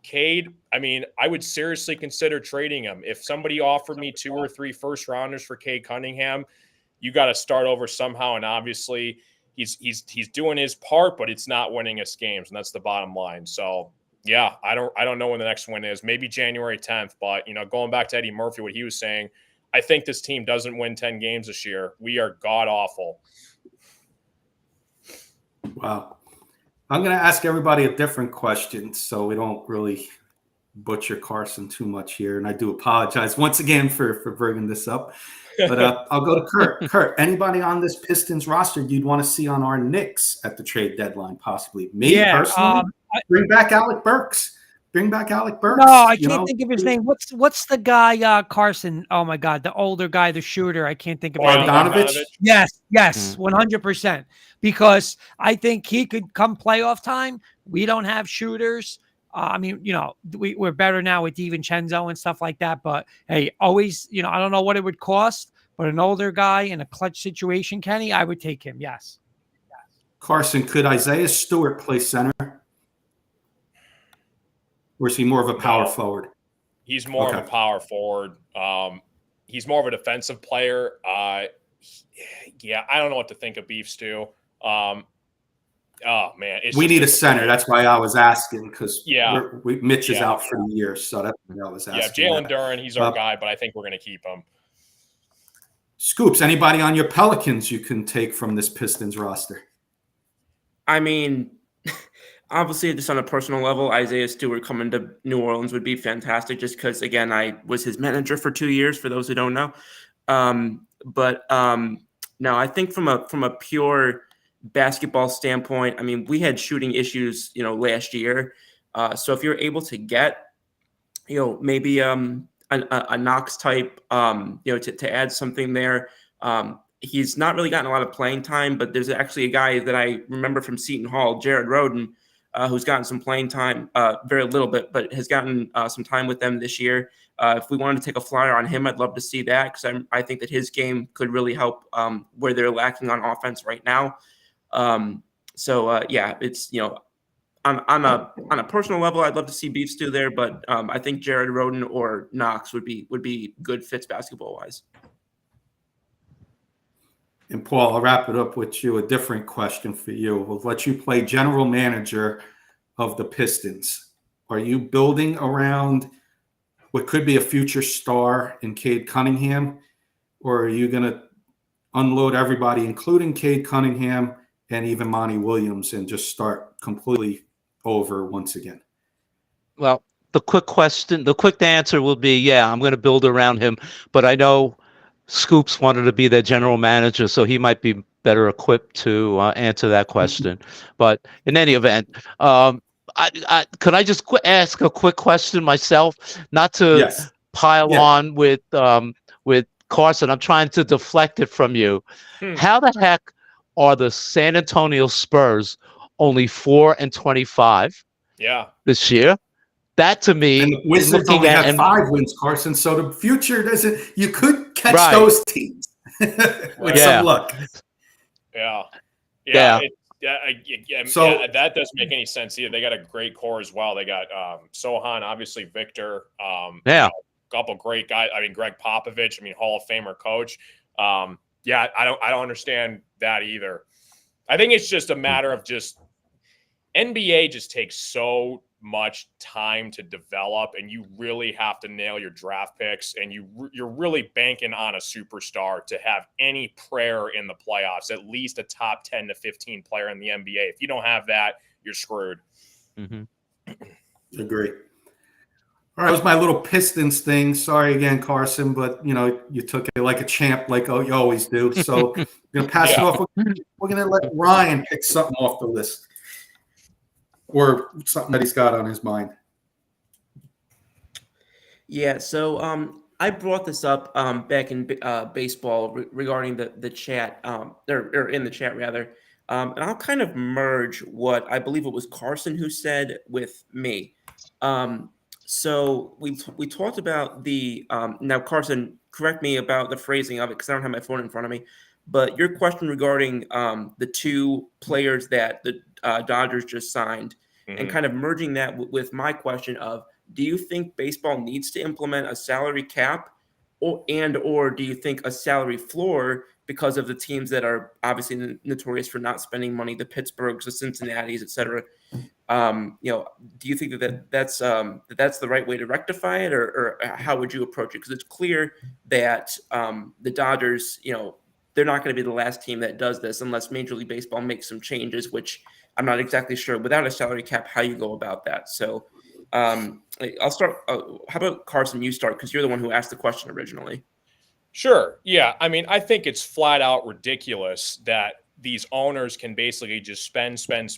Speaker 4: Cade, I mean, I would seriously consider trading him. If somebody offered me 2 or 3 first rounders for Cade Cunningham, you got to start over somehow. And obviously he's doing his part, but it's not winning us games. And that's the bottom line. So I don't know when the next win is. Maybe January 10th, but going back to Eddie Murphy, what he was saying, I think this team doesn't win 10 games this year. We are god awful.
Speaker 3: Wow. I'm going to ask everybody a different question so we don't really butcher Carson too much here. And I do apologize once again for bringing this up. But I'll go to Kurt. Kurt, anybody on this Pistons roster you'd want to see on our Knicks at the trade deadline, possibly? Me, personally? Bring back Alec Burks. No,
Speaker 1: I can't think of his name. What's the guy, Carson? Oh, my God, the older guy, the shooter. I can't think of his name.
Speaker 3: Bogdanovich?
Speaker 1: Yes, 100%. Because I think he could come playoff time. We don't have shooters. I mean, we're better now with DiVincenzo and stuff like that. But, hey, always, I don't know what it would cost, but an older guy in a clutch situation, Kenny, I would take him, yes.
Speaker 3: Carson, could Isaiah Stewart play center? Or is he more of a power forward?
Speaker 4: He's more of a power forward. He's more of a defensive player. I don't know what to think of Beef Stew. Oh man,
Speaker 3: we need a center. That's why I was asking, because Mitch is out for the year, so that's why I was asking.
Speaker 4: Yeah, Jalen Duren, he's our guy, but I think we're going to keep him.
Speaker 3: Scoops, anybody on your Pelicans you can take from this Pistons roster?
Speaker 5: I mean, obviously, just on a personal level, Isaiah Stewart coming to New Orleans would be fantastic. Just because, again, I was his manager for 2 years. For those who don't know, no, I think from a pure basketball standpoint, I mean, we had shooting issues, last year. So if you're able to get, maybe a Knox type, to add something there. He's not really gotten a lot of playing time, but there's actually a guy that I remember from Seton Hall, Jared Rhoden, who's gotten some playing time, very little bit, but has gotten some time with them this year. If we wanted to take a flyer on him, I'd love to see that, because I think that his game could really help where they're lacking on offense right now. It's on a personal level, I'd love to see Beef Stew there, but I think Jared Rhoden or Knox would be good fits basketball wise.
Speaker 3: And Paul, I'll wrap it up with you. A different question for you. We'll let you play general manager of the Pistons. Are you building around what could be a future star in Cade Cunningham, or are you going to unload everybody, including Cade Cunningham, and even Monty Williams and just start completely over once again?
Speaker 2: Well, the quick answer will be, yeah, I'm going to build around him. But I know Scoops wanted to be their general manager, so he might be better equipped to answer that question. But in any event, could I just ask a quick question myself, not to
Speaker 3: Yes.
Speaker 2: pile on with Carson. I'm trying to deflect it from you. How the heck are the San Antonio Spurs only 4-25?
Speaker 4: Yeah.
Speaker 2: This year? That to me,
Speaker 3: and the Wizards only have 5 wins, Carson. So the future doesn't. You could catch those teams with some luck.
Speaker 4: Yeah. So that doesn't make any sense either. They got a great core as well. They got Sohan, obviously Victor. A couple great guys. I mean, Greg Popovich. I mean, Hall of Famer coach. I don't understand that either. I think it's just a matter of just NBA just takes so much time to develop, and you really have to nail your draft picks, and you're really banking on a superstar to have any prayer in the playoffs, at least a top 10 to 15 player in the NBA. If you don't have that, you're screwed.
Speaker 3: Agree. All right, that was my little Pistons thing. Sorry again, Carson, but you took it like a champ, like you always do. So I'm gonna pass it off. We're gonna let Ryan pick something off the list, or something that he's got on his mind.
Speaker 5: Yeah, so I brought this up back in baseball regarding the chat, or in the chat rather, and I'll kind of merge what I believe it was Carson who said with me. So we talked about the now Carson, correct me about the phrasing of it because I don't have my phone in front of me. But your question regarding the 2 players that the Dodgers just signed, and kind of merging that with my question of, do you think baseball needs to implement a salary cap, or do you think a salary floor because of the teams that are obviously notorious for not spending money, the Pittsburghs, the Cincinnatis, et cetera? Do you think that's the right way to rectify it, or how would you approach it? Because it's clear that the Dodgers, they're not going to be the last team that does this unless Major League Baseball makes some changes, which I'm not exactly sure without a salary cap how you go about that. So I'll start. How about Carson? You start because you're the one who asked the question originally.
Speaker 4: Sure. Yeah. I mean, I think it's flat out ridiculous that these owners can basically just spend. And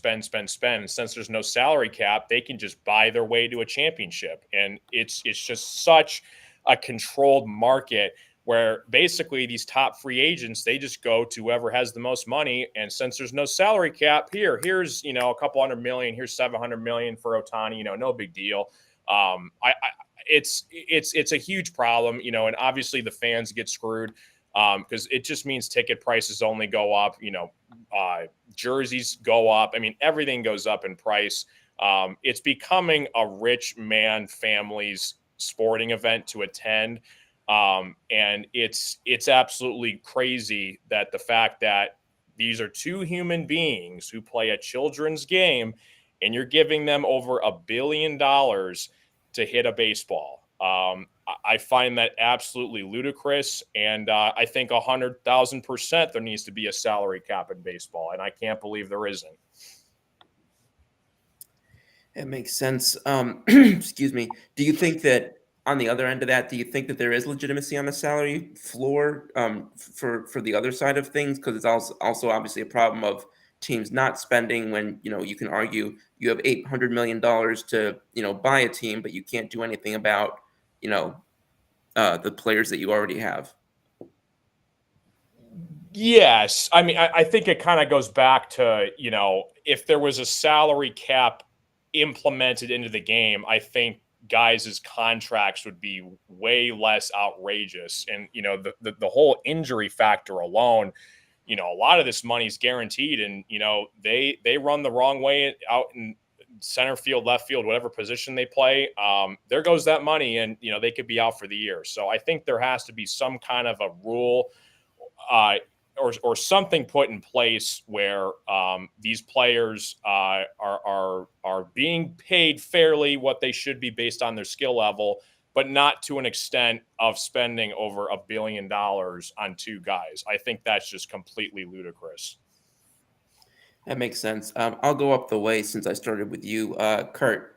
Speaker 4: since there's no salary cap, they can just buy their way to a championship. And it's just such a controlled market where basically these top free agents, they just go to whoever has the most money. And since there's no salary cap, here's a couple $100 million, here's $700 million for Ohtani, no big deal. It's a huge problem, and obviously the fans get screwed because it just means ticket prices only go up, jerseys go up. I mean, everything goes up in price. It's becoming a rich man family's sporting event to attend. And it's absolutely crazy that the fact that these are 2 human beings who play a children's game and you're giving them over $1 billion to hit a baseball. I find that absolutely ludicrous. And I think 100,000% there needs to be a salary cap in baseball. And I can't believe there isn't.
Speaker 5: It makes sense. Excuse me. Do you think that on the other end of that, do you think that there is legitimacy on the salary floor for the other side of things? Because it's also obviously a problem of teams not spending when, you can argue you have $800 million to, buy a team, but you can't do anything about, the players that you already have.
Speaker 4: Yes. I mean, I think it kind of goes back to, if there was a salary cap implemented into the game, I think guys' contracts would be way less outrageous. And, the whole injury factor alone, a lot of this money is guaranteed, and, they run the wrong way out in center field, left field, whatever position they play. There goes that money, and, they could be out for the year. So I think there has to be some kind of a rule or something put in place where these players are being paid fairly what they should be based on their skill level, but not to an extent of spending over $1 billion on 2 guys. I think that's just completely ludicrous.
Speaker 5: That makes sense. I'll go up the way since I started with you, Kurt.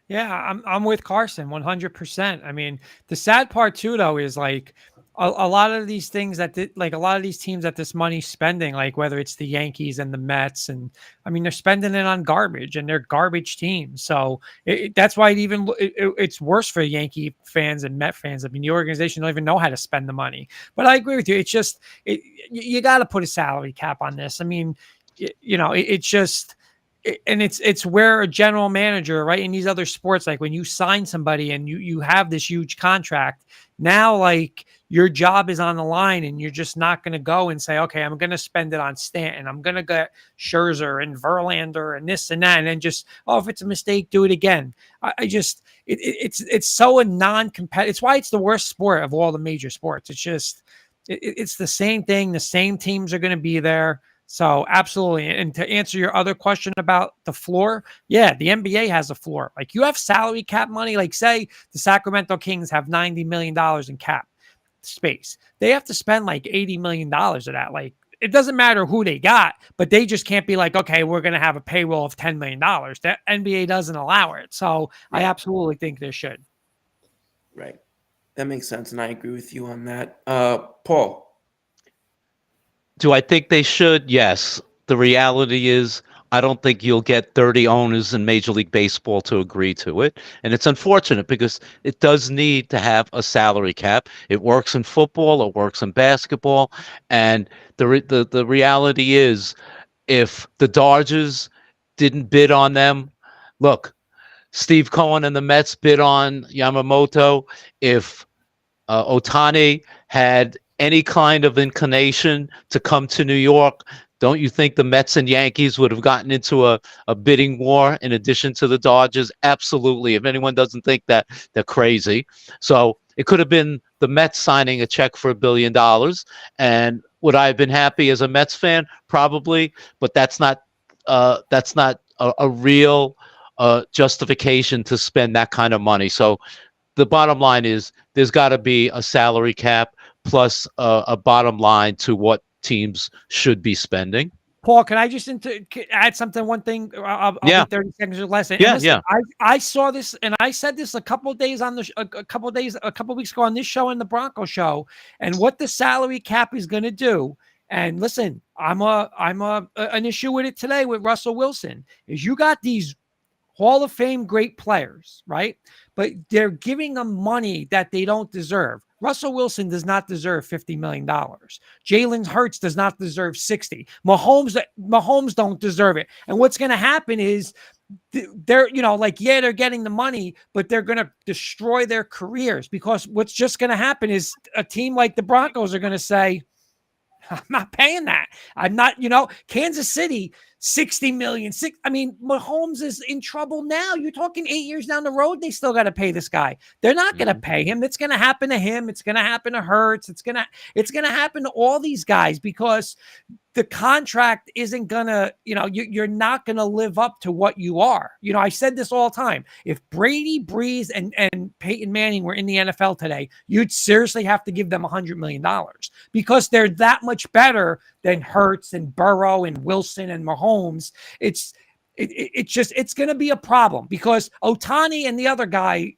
Speaker 1: Yeah, I'm with Carson 100%. I mean, the sad part too, though, is like a lot of these things like a lot of these teams that this money's spending, like whether it's the Yankees and the Mets, and I mean, they're spending it on garbage and they're garbage teams. So that's why it's worse for Yankee fans and Met fans. I mean, the organization don't even know how to spend the money. But I agree with you. It's just you got to put a salary cap on this. I mean, it's just. And it's where a general manager, right, in these other sports, like when you sign somebody and you have this huge contract, now like your job is on the line and you're just not going to go and say, okay, I'm going to spend it on Stanton, I'm going to get Scherzer and Verlander and this and that, and then just, oh, if it's a mistake, do it again. It's so a non-competitive. It's why it's the worst sport of all the major sports. It's just it's the same thing. The same teams are going to be there. So absolutely. And to answer your other question about the floor, yeah, the NBA has a floor. Like you have salary cap money, like say the Sacramento Kings have $90 million in cap space. They have to spend like $80 million of that. Like it doesn't matter who they got, but they just can't be like, okay, we're going to have a payroll of $10 million. That NBA doesn't allow it. So I absolutely think they should.
Speaker 5: Right. That makes sense. And I agree with you on that. Paul.
Speaker 2: Do I think they should? Yes. The reality is, I don't think you'll get 30 owners in Major League Baseball to agree to it. And it's unfortunate because it does need to have a salary cap. It works in football, it works in basketball. And the reality is, if the Dodgers didn't bid on them, look, Steve Cohen and the Mets bid on Yamamoto. If Ohtani had any kind of inclination to come to New York, don't you think the Mets and Yankees would have gotten into a bidding war in addition to the Dodgers? Absolutely. If anyone doesn't think that, they're crazy. So it could have been the Mets signing a check for $1 billion. And would I have been happy as a Mets fan? Probably. But that's not a real justification to spend that kind of money. So the bottom line is there's got to be a salary cap plus a bottom line to what teams should be spending.
Speaker 1: Paul, can I just add something? One thing, I'll be 30 seconds or less. And listen, I saw this, and I said this a couple of weeks ago on this show and the Bronco show, and what the salary cap is going to do. And listen, I'm an issue with it today with Russell Wilson. Is you got these Hall of Fame great players, right? But they're giving them money that they don't deserve. Russell Wilson does not deserve $50 million. Jalen Hurts does not deserve 60. Mahomes don't deserve it. And what's going to happen is they're getting the money, but they're going to destroy their careers, because what's just going to happen is a team like the Broncos are going to say, I'm not paying that. I'm not, Kansas City, 60 million. Mahomes is in trouble now. You're talking 8 years down the road, they still got to pay this guy. They're not going to pay him. It's going to happen to him. It's going to happen to Hurts. It's going to happen to all these guys, because the contract isn't going to, you're not going to live up to what you are. I said this all the time. If Brady, Breeze, and Peyton Manning were in the NFL today, you'd seriously have to give them $100 million, because they're that much better than Hurts and Burrow and Wilson and Mahomes. It's going to be a problem, because Ohtani and the other guy,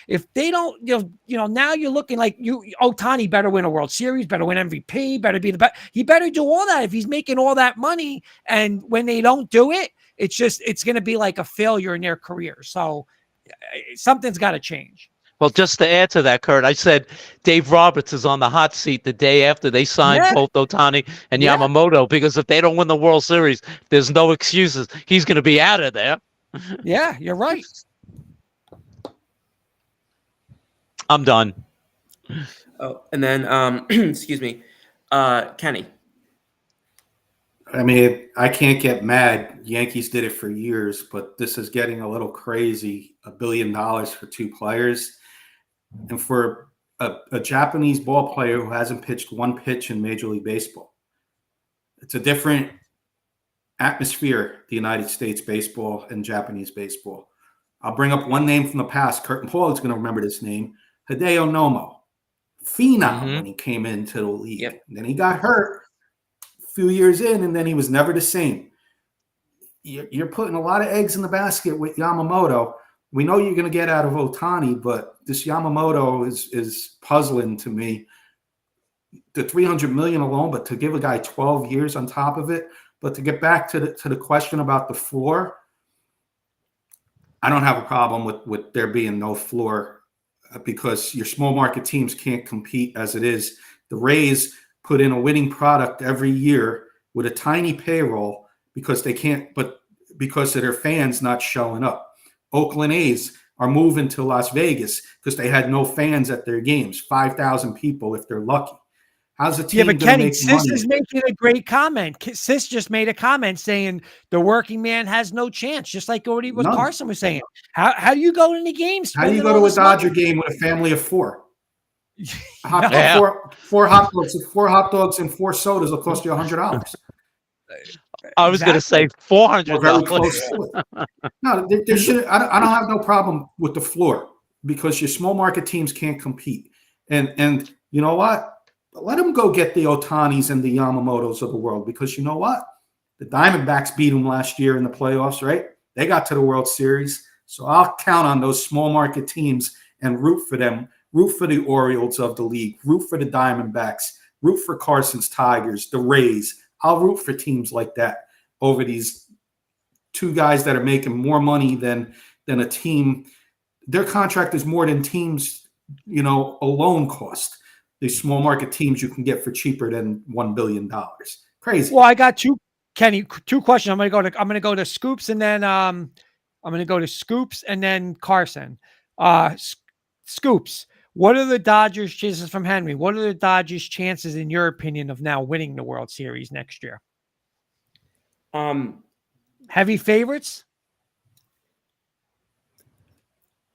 Speaker 1: if they don't, now you're looking like Ohtani better win a World Series, better win MVP, better be the best. He better do all that if he's making all that money. And when they don't do it, it's going to be like a failure in their career. So something's got to change.
Speaker 2: Well, just to add to that, Kurt, I said Dave Roberts is on the hot seat the day after they signed both Ohtani and Yamamoto, because if they don't win the World Series, there's no excuses. He's going to be out of there.
Speaker 1: Yeah, you're right.
Speaker 2: I'm done.
Speaker 5: Oh, and then, excuse me, Kenny.
Speaker 3: I mean, I can't get mad. Yankees did it for years, but this is getting a little crazy. $1 billion for two players. And for a Japanese ball player who hasn't pitched one pitch in Major League Baseball. It's a different atmosphere, the United States baseball and Japanese baseball. I'll bring up one name from the past. Kurt and Paul is going to remember this name. Hideo Nomo. Phenom when he came into the league. Yep. Then he got hurt. few years in, and then he was never the same. You're putting a lot of eggs in the basket with Yamamoto. We know you're going to get out of Ohtani, but this Yamamoto is puzzling to me. The $300 million alone, but to give a guy 12 years on top of it. But to get back to the question about the floor, I don't have a problem with there being no floor because your small market teams can't compete as it is. The Rays put in a winning product every year with a tiny payroll because they can't, but because of their fans not showing up. Oakland A's are moving to Las Vegas because they had no fans at their games, 5,000 people if they're lucky. How's the team
Speaker 1: but Kenny, Sis
Speaker 3: money?
Speaker 1: is making a great comment. Sis just made a comment saying the working man has no chance, just like what Carson was saying. How do you go to any games?
Speaker 3: How do you go to a Dodger game with a family of four? Four hot dogs and 4 sodas will cost you $100.
Speaker 2: I was going to say $400.
Speaker 3: Very close to it. No, there should. I don't have no problem with the floor because your small market teams can't compete. And you know what? Let them go get the Ohtanis and the Yamamotos of the world because you know what? The Diamondbacks beat them last year in the playoffs, right? They got to the World Series. So I'll count on those small market teams and root for them, root for the Orioles of the league, root for the Diamondbacks, root for Carson's Tigers, the Rays. I'll root for teams like that over these two guys that are making more money than a team. Their contract is more than teams, alone cost. These small market teams you can get for cheaper than $1 billion. Crazy.
Speaker 1: Well, I got two questions. I'm gonna go to Scoops and then I'm gonna go to Scoops and then Carson. Scoops, what are the Dodgers' chances from Henry? What are the Dodgers' chances, in your opinion, of now winning the World Series next year? Heavy favorites?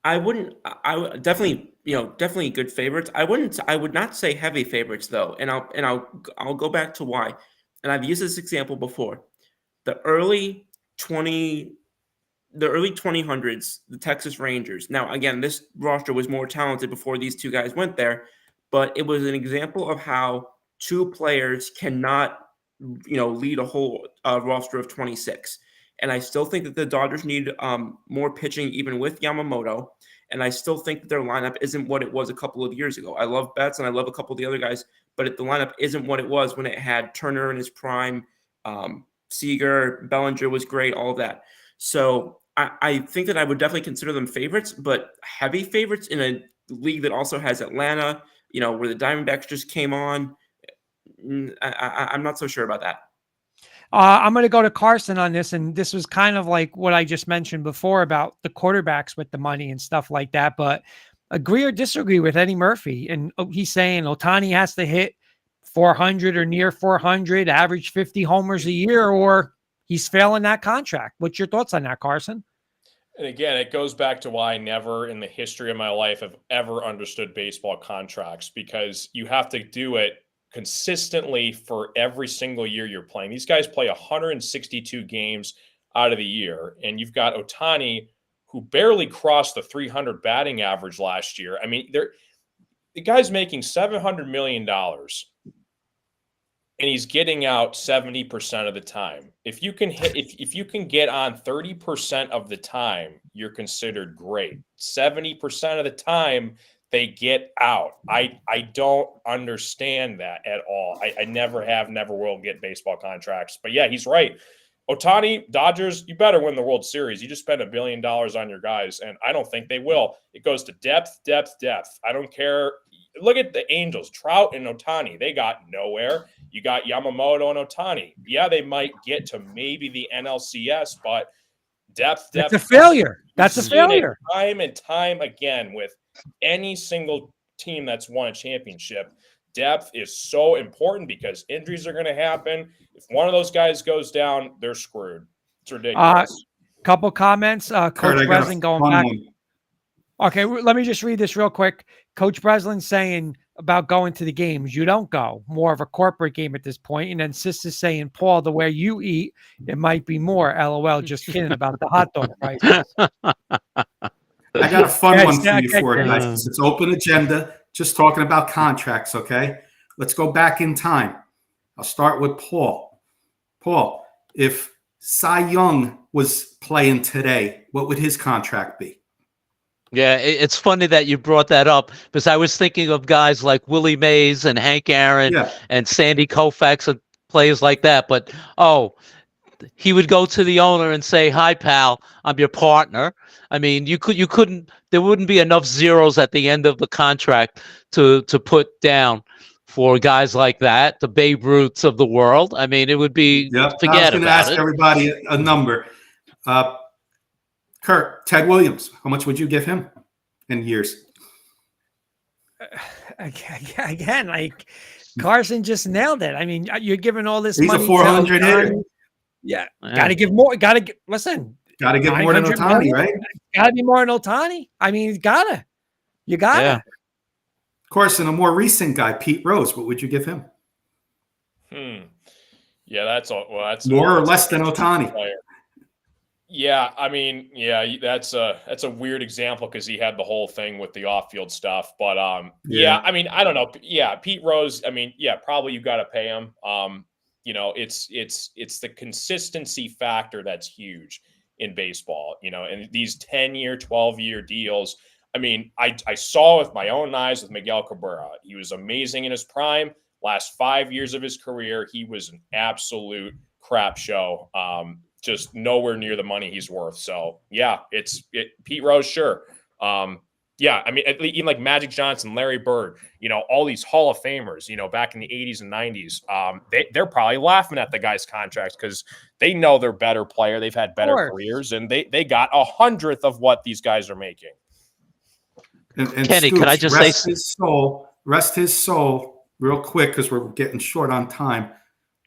Speaker 5: I would definitely good favorites. I would not say heavy favorites though. And I'll go back to why. And I've used this example before. The early 2000s, the Texas Rangers. Now, again, this roster was more talented before these two guys went there, but it was an example of how two players cannot, lead a whole roster of 26. And I still think that the Dodgers need more pitching, even with Yamamoto. And I still think that their lineup isn't what it was a couple of years ago. I love Betts and I love a couple of the other guys, but the lineup isn't what it was when it had Turner in his prime. Seager, Bellinger was great, all of that. So I think that I would definitely consider them favorites, but heavy favorites in a league that also has Atlanta, where the Diamondbacks just came on. I'm not so sure about that.
Speaker 1: I'm going to go to Carson on this, and this was kind of like what I just mentioned before about the quarterbacks with the money and stuff like that, but agree or disagree with Eddie Murphy. And he's saying Ohtani has to hit 400 or near 400, average 50 homers a year, or he's failing that contract. What's your thoughts on that, Carson?
Speaker 4: And again, it goes back to why I never in the history of my life have ever understood baseball contracts, because you have to do it consistently for every single year you're playing. These guys play 162 games out of the year, and you've got Ohtani, who barely crossed the 300 batting average last year. I mean, the guy's making $700 million, and he's getting out 70% of the time. If you can hit, if you can get on 30% of the time, you're considered great. 70% of the time, they get out. I don't understand that at all. I never have, never will get baseball contracts. But yeah, he's right. Ohtani, Dodgers, you better win the World Series. You just spent $1 billion on your guys, and I don't think they will. It goes to depth, depth, depth. I don't care. Look at the Angels, Trout and Ohtani. They got nowhere. You got Yamamoto and Ohtani. Yeah, they might get to maybe the NLCS, but depth.
Speaker 1: That's a failure. That's a failure.
Speaker 4: Time and time again with any single team that's won a championship. Depth is so important because injuries are going to happen. If one of those guys goes down, they're screwed. It's ridiculous.
Speaker 1: Couple comments. Coach Breslin going back. Okay, let me just read this real quick. Coach Breslin saying about going to the games. You don't go. More of a corporate game at this point. And then Sis is saying, Paul, the way you eat, it might be more. LOL. Just kidding about the hot dog prices.
Speaker 3: I got a fun one for you guys. It's open agenda, just talking about contracts, okay? Let's go back in time. I'll start with Paul. Paul, if Cy Young was playing today, what would his contract be?
Speaker 2: Yeah, it's funny that you brought that up because I was thinking of guys like Willie Mays and Hank Aaron and Sandy Koufax and players like that. But he would go to the owner and say, "Hi, pal, I'm your partner." I mean, you couldn't. There wouldn't be enough zeros at the end of the contract to put down for guys like that, the Babe Ruths of the world. I mean, it would be.
Speaker 3: Yep. I was
Speaker 2: Forget
Speaker 3: going to
Speaker 2: about
Speaker 3: ask
Speaker 2: it.
Speaker 3: everybody a number. Kurt, Ted Williams, how much would you give him in years?
Speaker 1: Again, like Carson just nailed it. I mean, you're giving all this
Speaker 3: He's
Speaker 1: money
Speaker 3: a 400 hitter.
Speaker 1: Yeah, got to give more. Got to listen.
Speaker 3: Got to give more than Ohtani, right?
Speaker 1: Got to be more than Ohtani. I mean, you gotta.
Speaker 3: Yeah. Of course, and a more recent guy, Pete Rose, what would you give him?
Speaker 4: Yeah, that's
Speaker 3: more or less than Ohtani.
Speaker 4: Yeah, I mean, that's a weird example because he had the whole thing with the off-field stuff. But I mean, I don't know. Yeah, Pete Rose. I mean, probably you got to pay him. It's the consistency factor that's huge in baseball. And these 10-year, 12-year deals. I mean, I saw with my own eyes with Miguel Cabrera. He was amazing in his prime. Last 5 years of his career, he was an absolute crap show. Just nowhere near the money he's worth. So Pete Rose, sure. I mean, even like Magic Johnson, Larry Bird, all these Hall of Famers, back in the 80s and 90s, they're probably laughing at the guy's contracts because they know they're better player. They've had better careers, and they got 100th of what these guys are making.
Speaker 3: And
Speaker 2: Kenny,
Speaker 3: Scoops,
Speaker 2: could I just
Speaker 3: rest his soul real quick because we're getting short on time.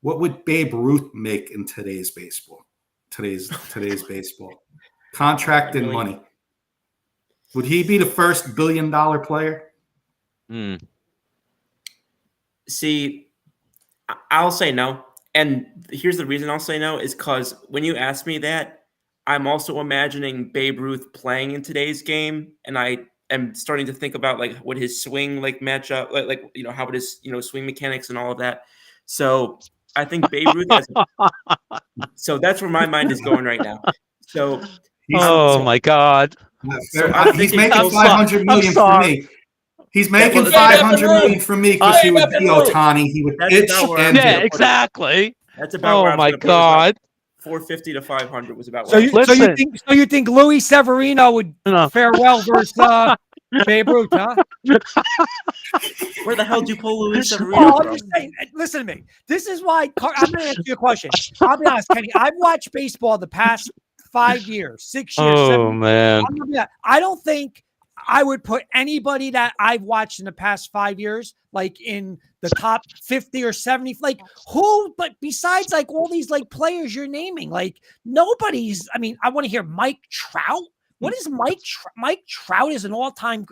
Speaker 3: What would Babe Ruth make in today's baseball? Today's baseball contract and money. Would he be the first $1 billion player?
Speaker 5: See, I'll say no. And here's the reason I'll say no is because when you ask me that, I'm also imagining Babe Ruth playing in today's game. And I am starting to think about like what his swing like match up, like how would his, swing mechanics and all of that. So I think Babe Ruth has so that's where my mind is going right now. So
Speaker 2: my God.
Speaker 3: So he's making $500 million for me. He's making $500 million for me because he would be Ohtani. He would pitch and
Speaker 2: exactly.
Speaker 5: That's about where
Speaker 2: my God.
Speaker 5: 450 to 500 was about.
Speaker 1: So you think Luis Severino would farewell versus Babe Ruth, huh?
Speaker 5: Where the hell did you pull Luis Severino from?
Speaker 1: Listen to me. This is why I'm going to answer your question. I'll be honest, Kenny. I've watched baseball the past 5 years, 6 years.
Speaker 2: Oh, man.
Speaker 1: I don't think I would put anybody that I've watched in the past 5 years, like in the top 50 or 70, like who, but besides like all these like players you're naming, like nobody's, I mean, I want to hear Mike Trout. What is Mike Trout is an all-time.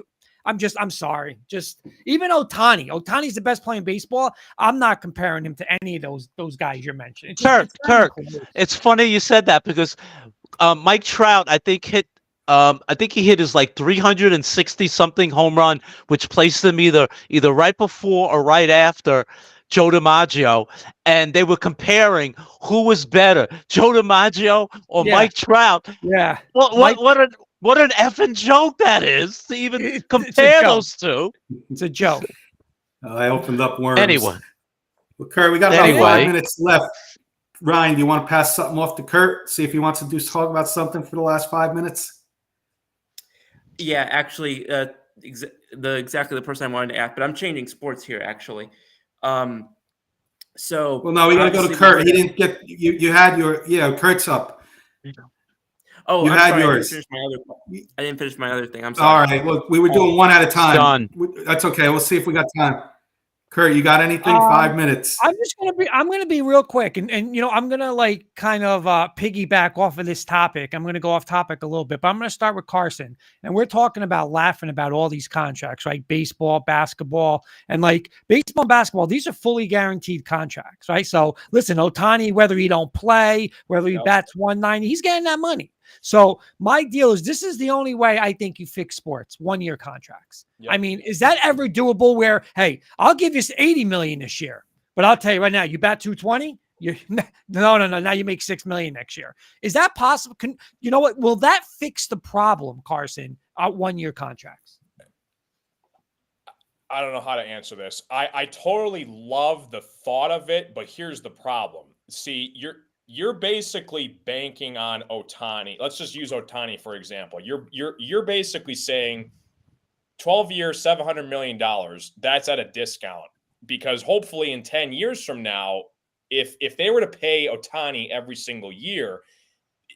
Speaker 1: I'm sorry. Just even Ohtani's the best player in baseball. I'm not comparing him to any of those guys you're mentioning.
Speaker 2: Kirk, it's funny you said that because Mike Trout, I think he hit his like 360 something home run, which placed him either right before or right after Joe DiMaggio, and they were comparing who was better, Joe DiMaggio or Mike Trout.
Speaker 1: Yeah.
Speaker 2: What an effing joke that is to even compare those two.
Speaker 1: It's a joke.
Speaker 3: I opened up worms.
Speaker 2: Anyway.
Speaker 3: Well, Kurt, we got about 5 minutes left. Ryan, do you want to pass something off to Kurt? See if he wants to talk about something for the last 5 minutes?
Speaker 5: Yeah, actually, exactly the person I wanted to ask, but I'm changing sports here, actually.
Speaker 3: Well, no, we got to go to Kurt. He didn't get you had your Kurt's up.
Speaker 5: Oh,
Speaker 3: you had yours.
Speaker 5: I didn't finish my other thing. I'm sorry.
Speaker 3: All right. Well, we were doing one at a time.
Speaker 2: Done.
Speaker 3: That's okay. We'll see if we got time. Kurt, you got anything? 5 minutes.
Speaker 1: I'm gonna be real quick, and I'm gonna like kind of piggyback off of this topic. I'm gonna go off topic a little bit, but I'm gonna start with Carson, and we're talking about laughing about all these contracts, right? Baseball, basketball, and like baseball and basketball, these are fully guaranteed contracts, right? So listen, Ohtani, whether he don't play, whether he bats 190, he's getting that money. So my deal is this is the only way I think you fix sports, 1 year contracts. Yep. I mean, is that ever doable where, hey, I'll give you $80 million this year, but I'll tell you right now, you bat 220, No. Now you make $6 million next year. Is that possible? You know what? Will that fix the problem, Carson? 1-year contracts.
Speaker 4: I don't know how to answer this. I totally love the thought of it, but here's the problem. See, you're basically banking on Ohtani. Let's just use Ohtani for example. You're basically saying 12 years, $700 million. That's at a discount because hopefully in 10 years from now, if they were to pay Ohtani every single year,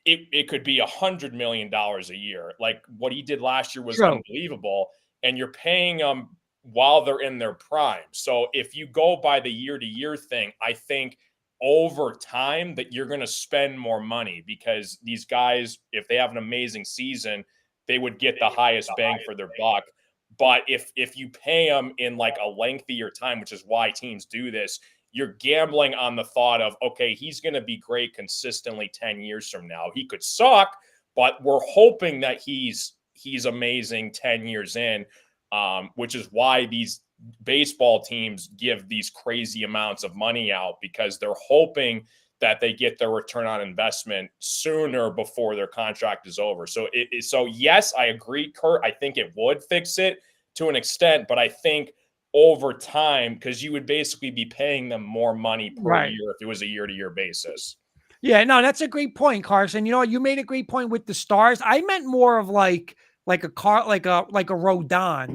Speaker 4: it could be $100 million a year. Like what he did last year was unbelievable, and you're paying them while they're in their prime. So if you go by the year-to-year thing, I think over time that you're going to spend more money because these guys, if they have an amazing season, they would get the highest bang for their buck. But if you pay them in like a lengthier time, which is why teams do this, you're gambling on the thought of, okay, he's going to be great consistently 10 years from now. He could suck, but we're hoping that he's amazing 10 years in, which is why these baseball teams give these crazy amounts of money out because they're hoping that they get their return on investment sooner before their contract is over. So so yes, I agree, Kurt. I think it would fix it to an extent, but I think over time, because you would basically be paying them more money per year if it was a year-to-year basis.
Speaker 1: Yeah, no, that's a great point, Carson. You know what? You made a great point with the stars. I meant more of like a Rodon,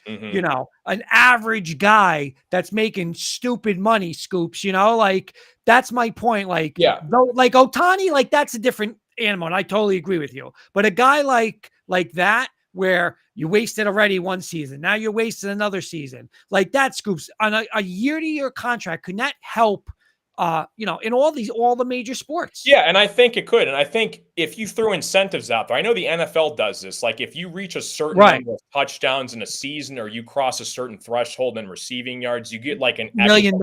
Speaker 1: you know, an average guy that's making stupid money, Scoops, you know, like that's my point. Like, like Ohtani, like that's a different animal. And I totally agree with you. But a guy like that, where you wasted already one season, now you're wasting another season, like that, Scoops, on a year-to-year contract, could that help? You know, in all the major sports.
Speaker 4: Yeah, and I think it could. And I think if you threw incentives out there, I know the NFL does this. Like if you reach a certain number of touchdowns in a season or you cross a certain threshold in receiving yards, you get like an
Speaker 1: $1 million.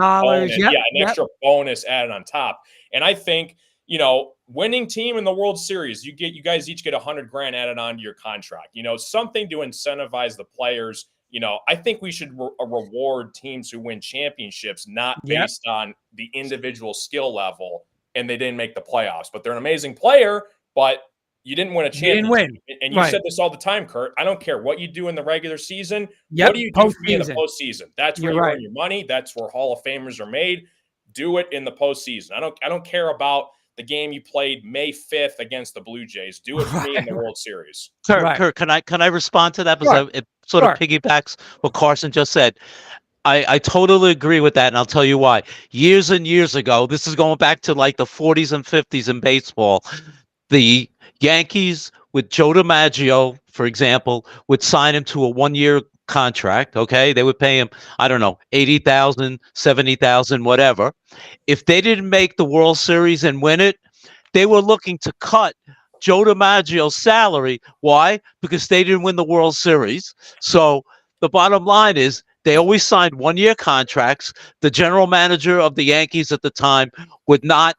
Speaker 4: Extra bonus added on top. And I think, you know, winning team in the World Series, you guys each get $100,000 added onto your contract. You know, something to incentivize the players. You know, I think we should reward teams who win championships, not based on the individual skill level, and they didn't make the playoffs. But they're an amazing player, but you didn't win a championship.
Speaker 1: You didn't win.
Speaker 4: And you said this all the time, Kurt. I don't care what you do in the regular season. What do you do for me in the postseason? That's where you earn your money. That's where Hall of Famers are made. Do it in the postseason. I don't care about the game you played May 5th against the Blue Jays. Do it for me in the World Series.
Speaker 2: Kurt, can I respond to that? Because it sort of piggybacks what Carson just said. I totally agree with that, and I'll tell you why. Years and years ago, this is going back to like the 40s and 50s in baseball, the Yankees with Joe DiMaggio, for example, would sign him to a 1-year contract. Okay, they would pay him, I don't know, $80,000, $70,000, whatever. If they didn't make the World Series and win it, they were looking to cut Joe DiMaggio's salary. Why? Because they didn't win the World Series. So the bottom line is they always signed 1-year contracts. The general manager of the Yankees at the time would not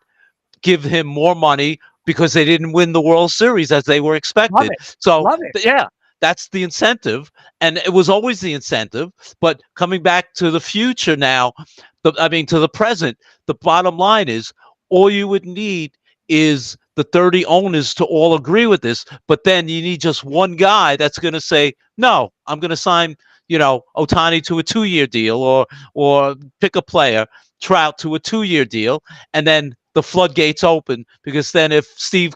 Speaker 2: give him more money because they didn't win the World Series as they were expected. So yeah, that's the incentive. And it was always the incentive. But coming back to the future now, to the present, the bottom line is all you would need is the 30 owners to all agree with this. But then you need just one guy that's going to say, no, I'm going to sign, you know, Ohtani to a 2-year deal, or pick a player, Trout to a 2-year deal, and then the floodgates open. Because then if Steve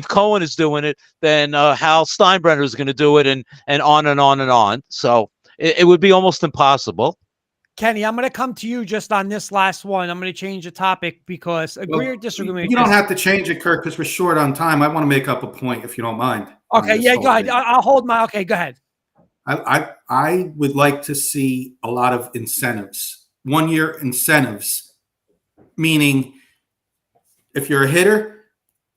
Speaker 2: Cohen is doing it, then Hal Steinbrenner is going to do it, and on and on and on. So it would be almost impossible.
Speaker 1: Kenny, I'm going to come to you just on this last one. I'm going to change the topic because agree or disagree.
Speaker 3: You don't have to change it, Kirk, because we're short on time. I want to make up a point, if you don't mind.
Speaker 1: Okay, yeah, go ahead. I'll hold my. Okay, go ahead.
Speaker 3: I would like to see a lot of incentives, 1-year incentives, meaning if you're a hitter,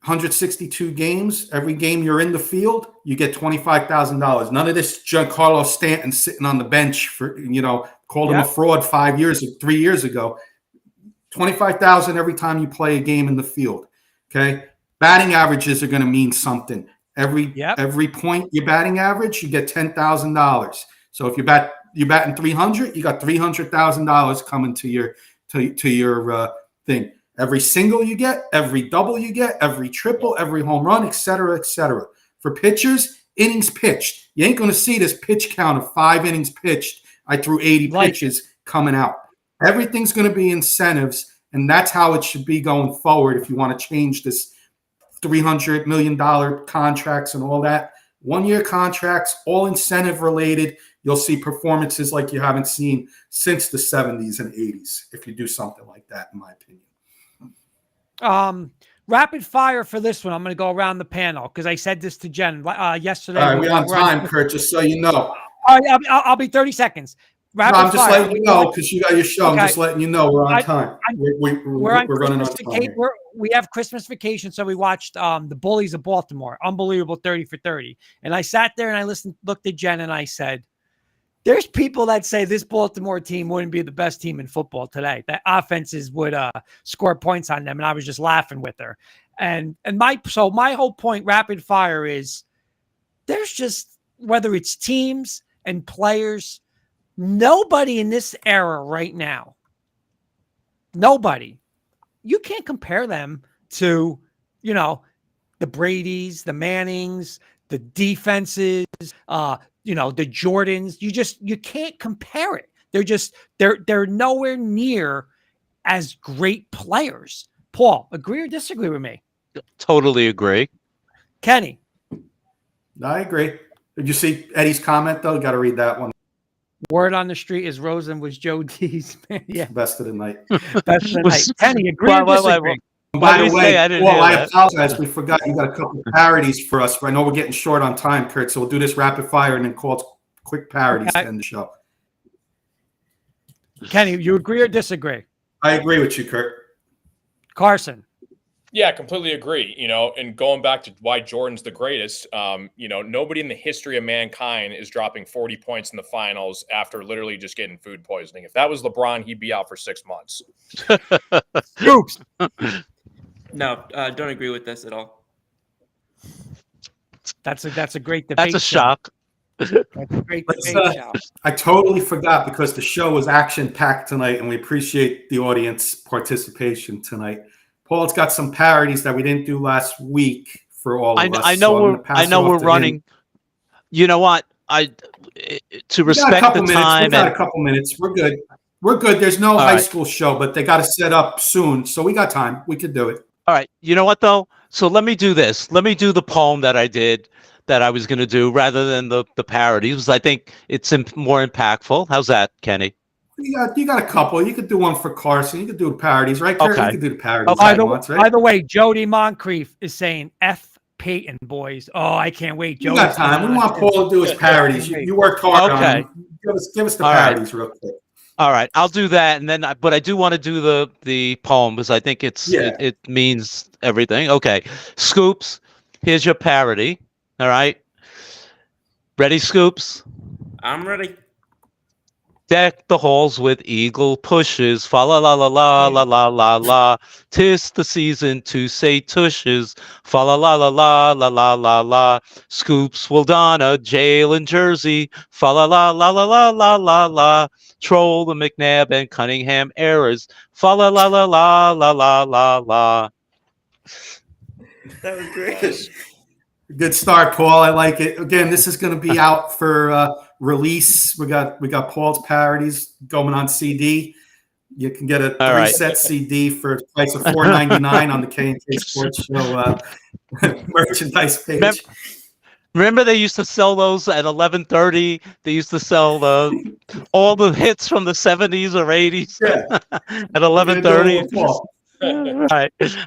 Speaker 3: 162 games, every game you're in the field, you get $25,000. None of this Giancarlo Stanton sitting on the bench for, you know, called him a fraud 3 years ago. $25,000 every time you play a game in the field. Okay. Batting averages are going to mean something. Every point your batting average, you get $10,000. So if you're batting 300, you got $300,000 coming to your thing. Every single you get, every double you get, every triple, every home run, et cetera, et cetera. For pitchers, innings pitched. You ain't going to see this pitch count of 5 innings pitched. I threw 80 pitches coming out. Everything's going to be incentives, and that's how it should be going forward if you want to change this $300 million contracts and all that. 1-year contracts, all incentive related. You'll see performances like you haven't seen since the 70s and 80s if you do something like that, in my opinion.
Speaker 1: Rapid fire for this one. I'm going to go around the panel because I said this to Jen yesterday.
Speaker 3: All right, we're on time, Kurt, just so you know.
Speaker 1: All right, I'll be 30 seconds. Rapid
Speaker 3: I'm just
Speaker 1: fire.
Speaker 3: letting you know because you got your show.
Speaker 1: Okay.
Speaker 3: I'm just letting you know we're on time. We're running on time.
Speaker 1: We have Christmas vacation, so we watched the Bullies of Baltimore. Unbelievable 30 for 30. And I sat there and I looked at Jen and I said, there's people that say this Baltimore team wouldn't be the best team in football today. That offenses would score points on them. And I was just laughing with her. And my whole point, rapid fire, is there's just, whether it's teams and players, nobody in this era right now, nobody, you can't compare them to, the Bradys, the Mannings, the defenses, the Jordans. You can't compare it. They're nowhere near as great players. Paul, agree or disagree with me?
Speaker 2: Totally agree.
Speaker 1: Kenny.
Speaker 3: I agree. Did you see Eddie's comment though? Got to read that one.
Speaker 1: Word on the street is Rosen was Joe D's. Yeah.
Speaker 3: Best of the night.
Speaker 1: Best of the night. Kenny, agree or disagree?
Speaker 3: By the way, I apologize. We forgot you got a couple of parodies for us. I know we're getting short on time, Kurt, so we'll do this rapid fire and then call quick parodies to end the show.
Speaker 1: Kenny, you agree or disagree?
Speaker 3: I agree with you, Kurt.
Speaker 1: Carson.
Speaker 4: Yeah, completely agree. And going back to why Jordan's the greatest, nobody in the history of mankind is dropping 40 points in the finals after literally just getting food poisoning. If that was LeBron, he'd be out for 6 months.
Speaker 1: Oops.
Speaker 5: No, don't agree with this at all.
Speaker 1: That's a great debate.
Speaker 2: That's a shock.
Speaker 1: That's a great debate.
Speaker 3: I totally forgot because the show was action-packed tonight, and we appreciate the audience participation tonight. Paul's got some parodies that we didn't do last week for all of us.
Speaker 2: I know we're running.
Speaker 3: Him.
Speaker 2: You know what? To respect the time.
Speaker 3: We got a couple minutes. We're good. We're good. There's no high school show, but they got to set up soon, so we got time. We could do it.
Speaker 2: All right. You know what though? So let me do this. Let me do the poem that I did that I was going to do rather than the parodies. I think it's more impactful. How's that, Kenny?
Speaker 3: You got a couple. You could do one for Carson. You could do the parodies, right, Kurt?
Speaker 2: Okay.
Speaker 3: You could do the parodies.
Speaker 1: By the way, Jody Moncrief is saying F Peyton, boys. Oh, I can't wait.
Speaker 3: You got time. We want Paul to do his parodies. You worked hard on them. Give us the parodies real quick.
Speaker 2: All right, I'll do that, and then but I do want to do the poem because I think it means everything. Okay, Scoops, here's your parody. All right, ready, Scoops?
Speaker 5: I'm ready.
Speaker 2: Deck the halls with eagle pushes, fa la la la la la la la la. 'Tis the season to say tushes, fa la la la la la la la la. Scoops will don a jail in Jersey, fa la la la la la la la la. Troll the McNabb and Cunningham errors, fa la la la la la la la la.
Speaker 5: That was great.
Speaker 3: Good start, Paul. I like it. Again, this is going to be out for release. We got Paul's parodies going on CD. You can get a 3-set CD for the price of $4.99 on the K&K Sports Show merchandise page.
Speaker 2: Remember they used to sell those at 11:30. They used to sell all the hits from the 70s or 80s at 11:30.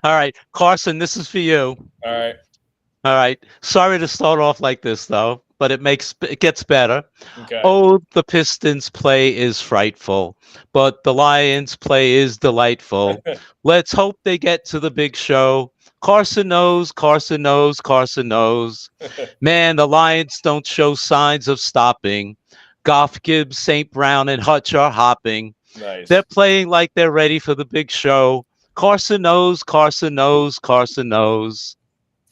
Speaker 2: All right, Carson, this is for you.
Speaker 4: All
Speaker 2: right. Sorry to start off like this though, but it gets better.
Speaker 4: Okay.
Speaker 2: Oh, the Pistons play is frightful, but the Lions play is delightful. Let's hope they get to the big show. Carson knows. Man, the Lions don't show signs of stopping. Goff, Gibbs, St. Brown, and Hutch are hopping.
Speaker 4: Nice.
Speaker 2: They're playing like they're ready for the big show. Carson knows.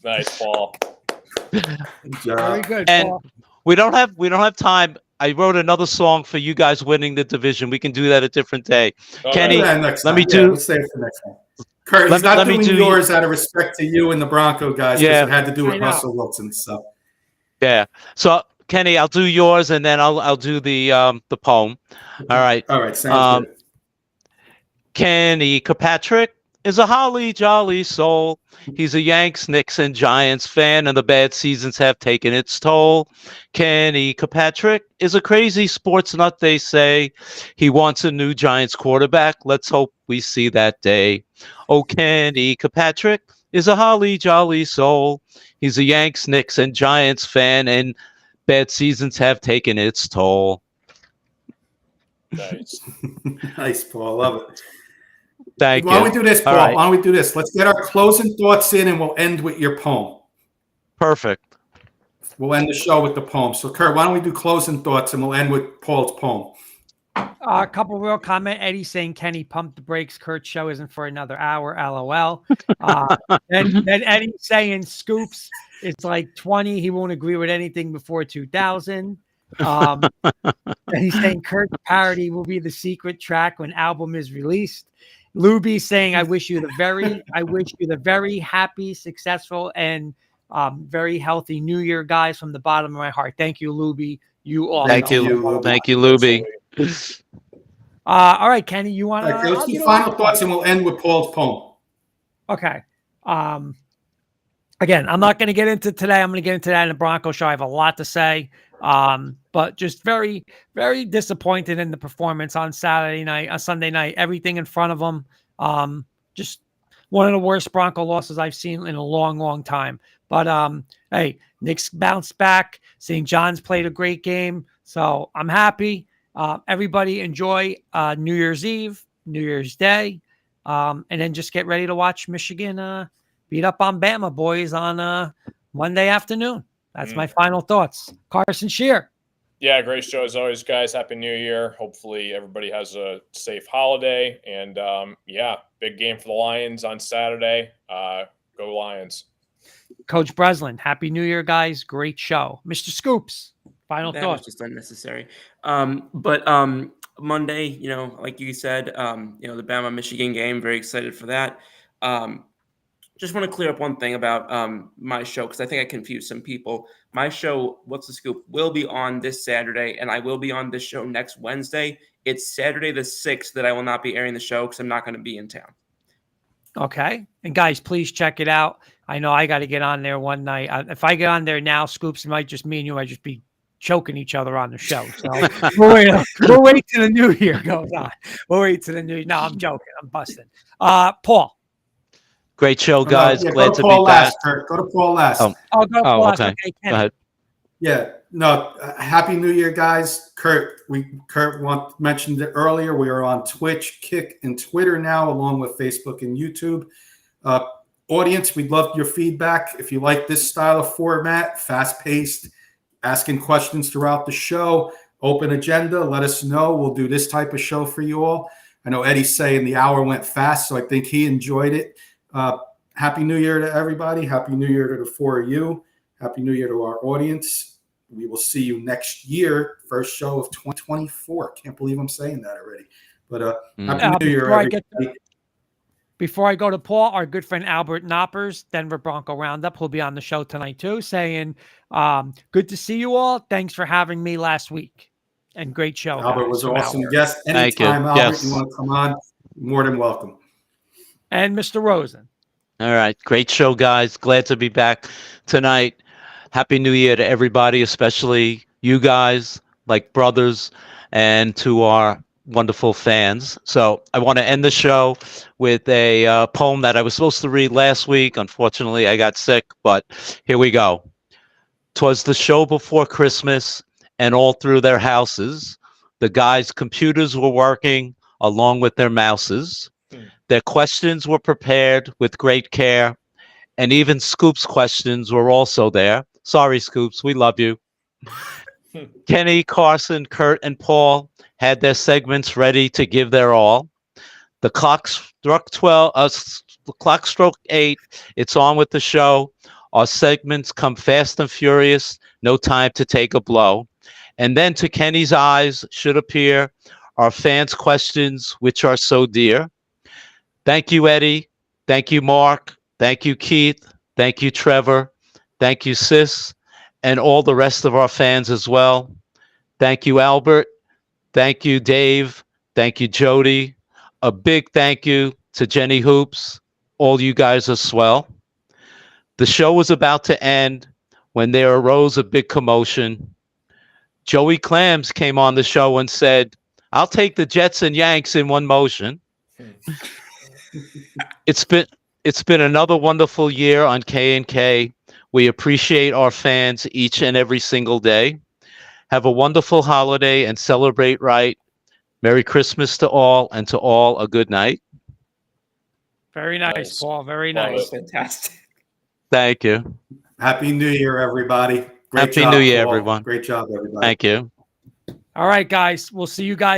Speaker 4: Nice, Paul.
Speaker 1: Very good,
Speaker 2: and
Speaker 1: Paul.
Speaker 2: we don't have time. I wrote another song for you guys winning the division. We can do that a different day.
Speaker 4: Okay.
Speaker 2: Kenny, let me do.
Speaker 3: We'll save it for next time. Kurt, he's not doing yours out of respect to you and the Bronco guys because it had to do with Russell Wilson. So
Speaker 2: yeah. So Kenny, I'll do yours and then I'll do the poem. All right.
Speaker 3: All right. Sounds good.
Speaker 2: Kenny Kirkpatrick is a holly jolly soul. He's a Yanks, Knicks, and Giants fan, and the bad seasons have taken its toll. Kenny Kirkpatrick is a crazy sports nut, they say. He wants a new Giants quarterback. Let's hope we see that day. Oh, Kenny Kirkpatrick is a holly jolly soul. He's a Yanks, Knicks, and Giants fan, and bad seasons have taken its toll.
Speaker 4: Nice.
Speaker 3: Nice, Paul. Love it.
Speaker 2: Thank you.
Speaker 3: Why don't we do this, Paul?
Speaker 2: Right.
Speaker 3: Why don't we do this? Let's get our closing thoughts in, and we'll end with your poem.
Speaker 2: Perfect.
Speaker 3: We'll end the show with the poem. So, Kurt, why don't we do closing thoughts, and we'll end with Paul's poem.
Speaker 1: A couple real comment. Eddie saying, Kenny, pump the brakes. Kurt's show isn't for another hour. LOL. Then Eddie saying, Scoops, it's like 20. He won't agree with anything before 2000. And he's saying, Kurt's parody will be the secret track when album is released. Luby saying, I wish you the very happy, successful, and very healthy New Year, guys, from the bottom of my heart. Thank you, Luby. You all.
Speaker 2: Thank you. Thank you, Luby.
Speaker 1: All right, Kenny, you want to?
Speaker 3: Let's do final thoughts, and we'll end with Paul's poem.
Speaker 1: Okay. Again, I'm not going to get into today. I'm going to get into that in the Bronco show. I have a lot to say. But just very, very disappointed in the performance on Sunday night, everything in front of them. Just one of the worst Bronco losses I've seen in a long, long time. But, hey, Knicks bounced back. St. John's played a great game. So I'm happy. Everybody enjoy New Year's Eve, New Year's Day. And then just get ready to watch Michigan beat up on Bama boys on Monday afternoon. That's my final thoughts. Carson Shear.
Speaker 4: Yeah, great show as always, guys. Happy New Year. Hopefully everybody has a safe holiday. And, yeah, big game for the Lions on Saturday. Go Lions.
Speaker 1: Coach Breslin, Happy New Year, guys. Great show. Mr. Scoops, final
Speaker 5: That
Speaker 1: thoughts.
Speaker 5: was just unnecessary. But Monday, like you said, the Bama-Michigan game, very excited for that. Just want to clear up one thing about my show, because I think I confused some people. My show, What's the Scoop, will be on this Saturday, and I will be on this show next Wednesday. It's Saturday the 6th that I will not be airing the show because I'm not going to be in town.
Speaker 1: Okay. And guys, please check it out. I know I got to get on there one night. If I get on there now, Scoops, it might just me and you might just be choking each other on the show. So we'll wait till the new year goes on. We'll wait till the new year. No, I'm joking. I'm busting. Paul.
Speaker 2: Great show, guys. Glad to be back.
Speaker 3: Go to Paul last.
Speaker 1: I'll go Paul last.
Speaker 2: Okay. Go ahead.
Speaker 3: Yeah. No. Happy New Year, guys. Kurt mentioned it earlier. We are on Twitch, Kick, and Twitter now, along with Facebook and YouTube. Audience, we'd love your feedback. If you like this style of format, fast-paced, asking questions throughout the show, open agenda, let us know. We'll do this type of show for you all. I know Eddie's saying the hour went fast, so I think he enjoyed it. Happy New Year to everybody. Happy New Year to the four of you. Happy New Year to our audience. We will see you next year. First show of 2024. Can't believe I'm saying that already. But Happy New Year, everybody.
Speaker 1: Before I go to Paul, our good friend Albert Knoppers, Denver Bronco Roundup, who'll be on the show tonight too, saying, good to see you all. Thanks for having me last week. And great show.
Speaker 3: Albert was an awesome guest. Anytime, Albert, you want to come on, more than welcome.
Speaker 1: And Mr. Rosen.
Speaker 2: All right. Great show, guys. Glad to be back tonight. Happy New Year to everybody, especially you guys, like brothers, and to our wonderful fans. So I want to end the show with a poem that I was supposed to read last week. Unfortunately, I got sick, but here we go. 'Twas the show before Christmas, and all through their houses, the guys' computers were working along with their mouses. Their questions were prepared with great care, and even Scoop's questions were also there. Sorry, Scoops, we love you. Kenny, Carson, Kurt, and Paul had their segments ready to give their all. The clock struck 12. The clock struck 8. It's on with the show. Our segments come fast and furious. No time to take a blow. And then to Kenny's eyes should appear our fans' questions, which are so dear. Thank you, Eddie. Thank you, Mark. Thank you, Keith. Thank you, Trevor. Thank you, Sis, and all the rest of our fans as well. Thank you, Albert. Thank you, Dave. Thank you, Jody. A big thank you to Jenny Hoops. All you guys are swell. The show was about to end when there arose a big commotion. Joey Clams came on the show and said, "I'll take the Jets and Yanks in one motion." It's been another wonderful year on K&K. We appreciate our fans each and every single day. Have a wonderful holiday and celebrate right. Merry Christmas to all, and to all a good night.
Speaker 1: Very nice,
Speaker 4: Nice.
Speaker 1: Paul. Very
Speaker 4: Love
Speaker 1: nice.
Speaker 5: Fantastic.
Speaker 2: Thank you.
Speaker 3: Happy New Year, everybody. Great
Speaker 2: Happy
Speaker 3: job,
Speaker 2: New Year,
Speaker 3: Paul.
Speaker 2: everyone.
Speaker 3: Great job, everybody.
Speaker 2: Thank you.
Speaker 1: All right, guys. We'll see you guys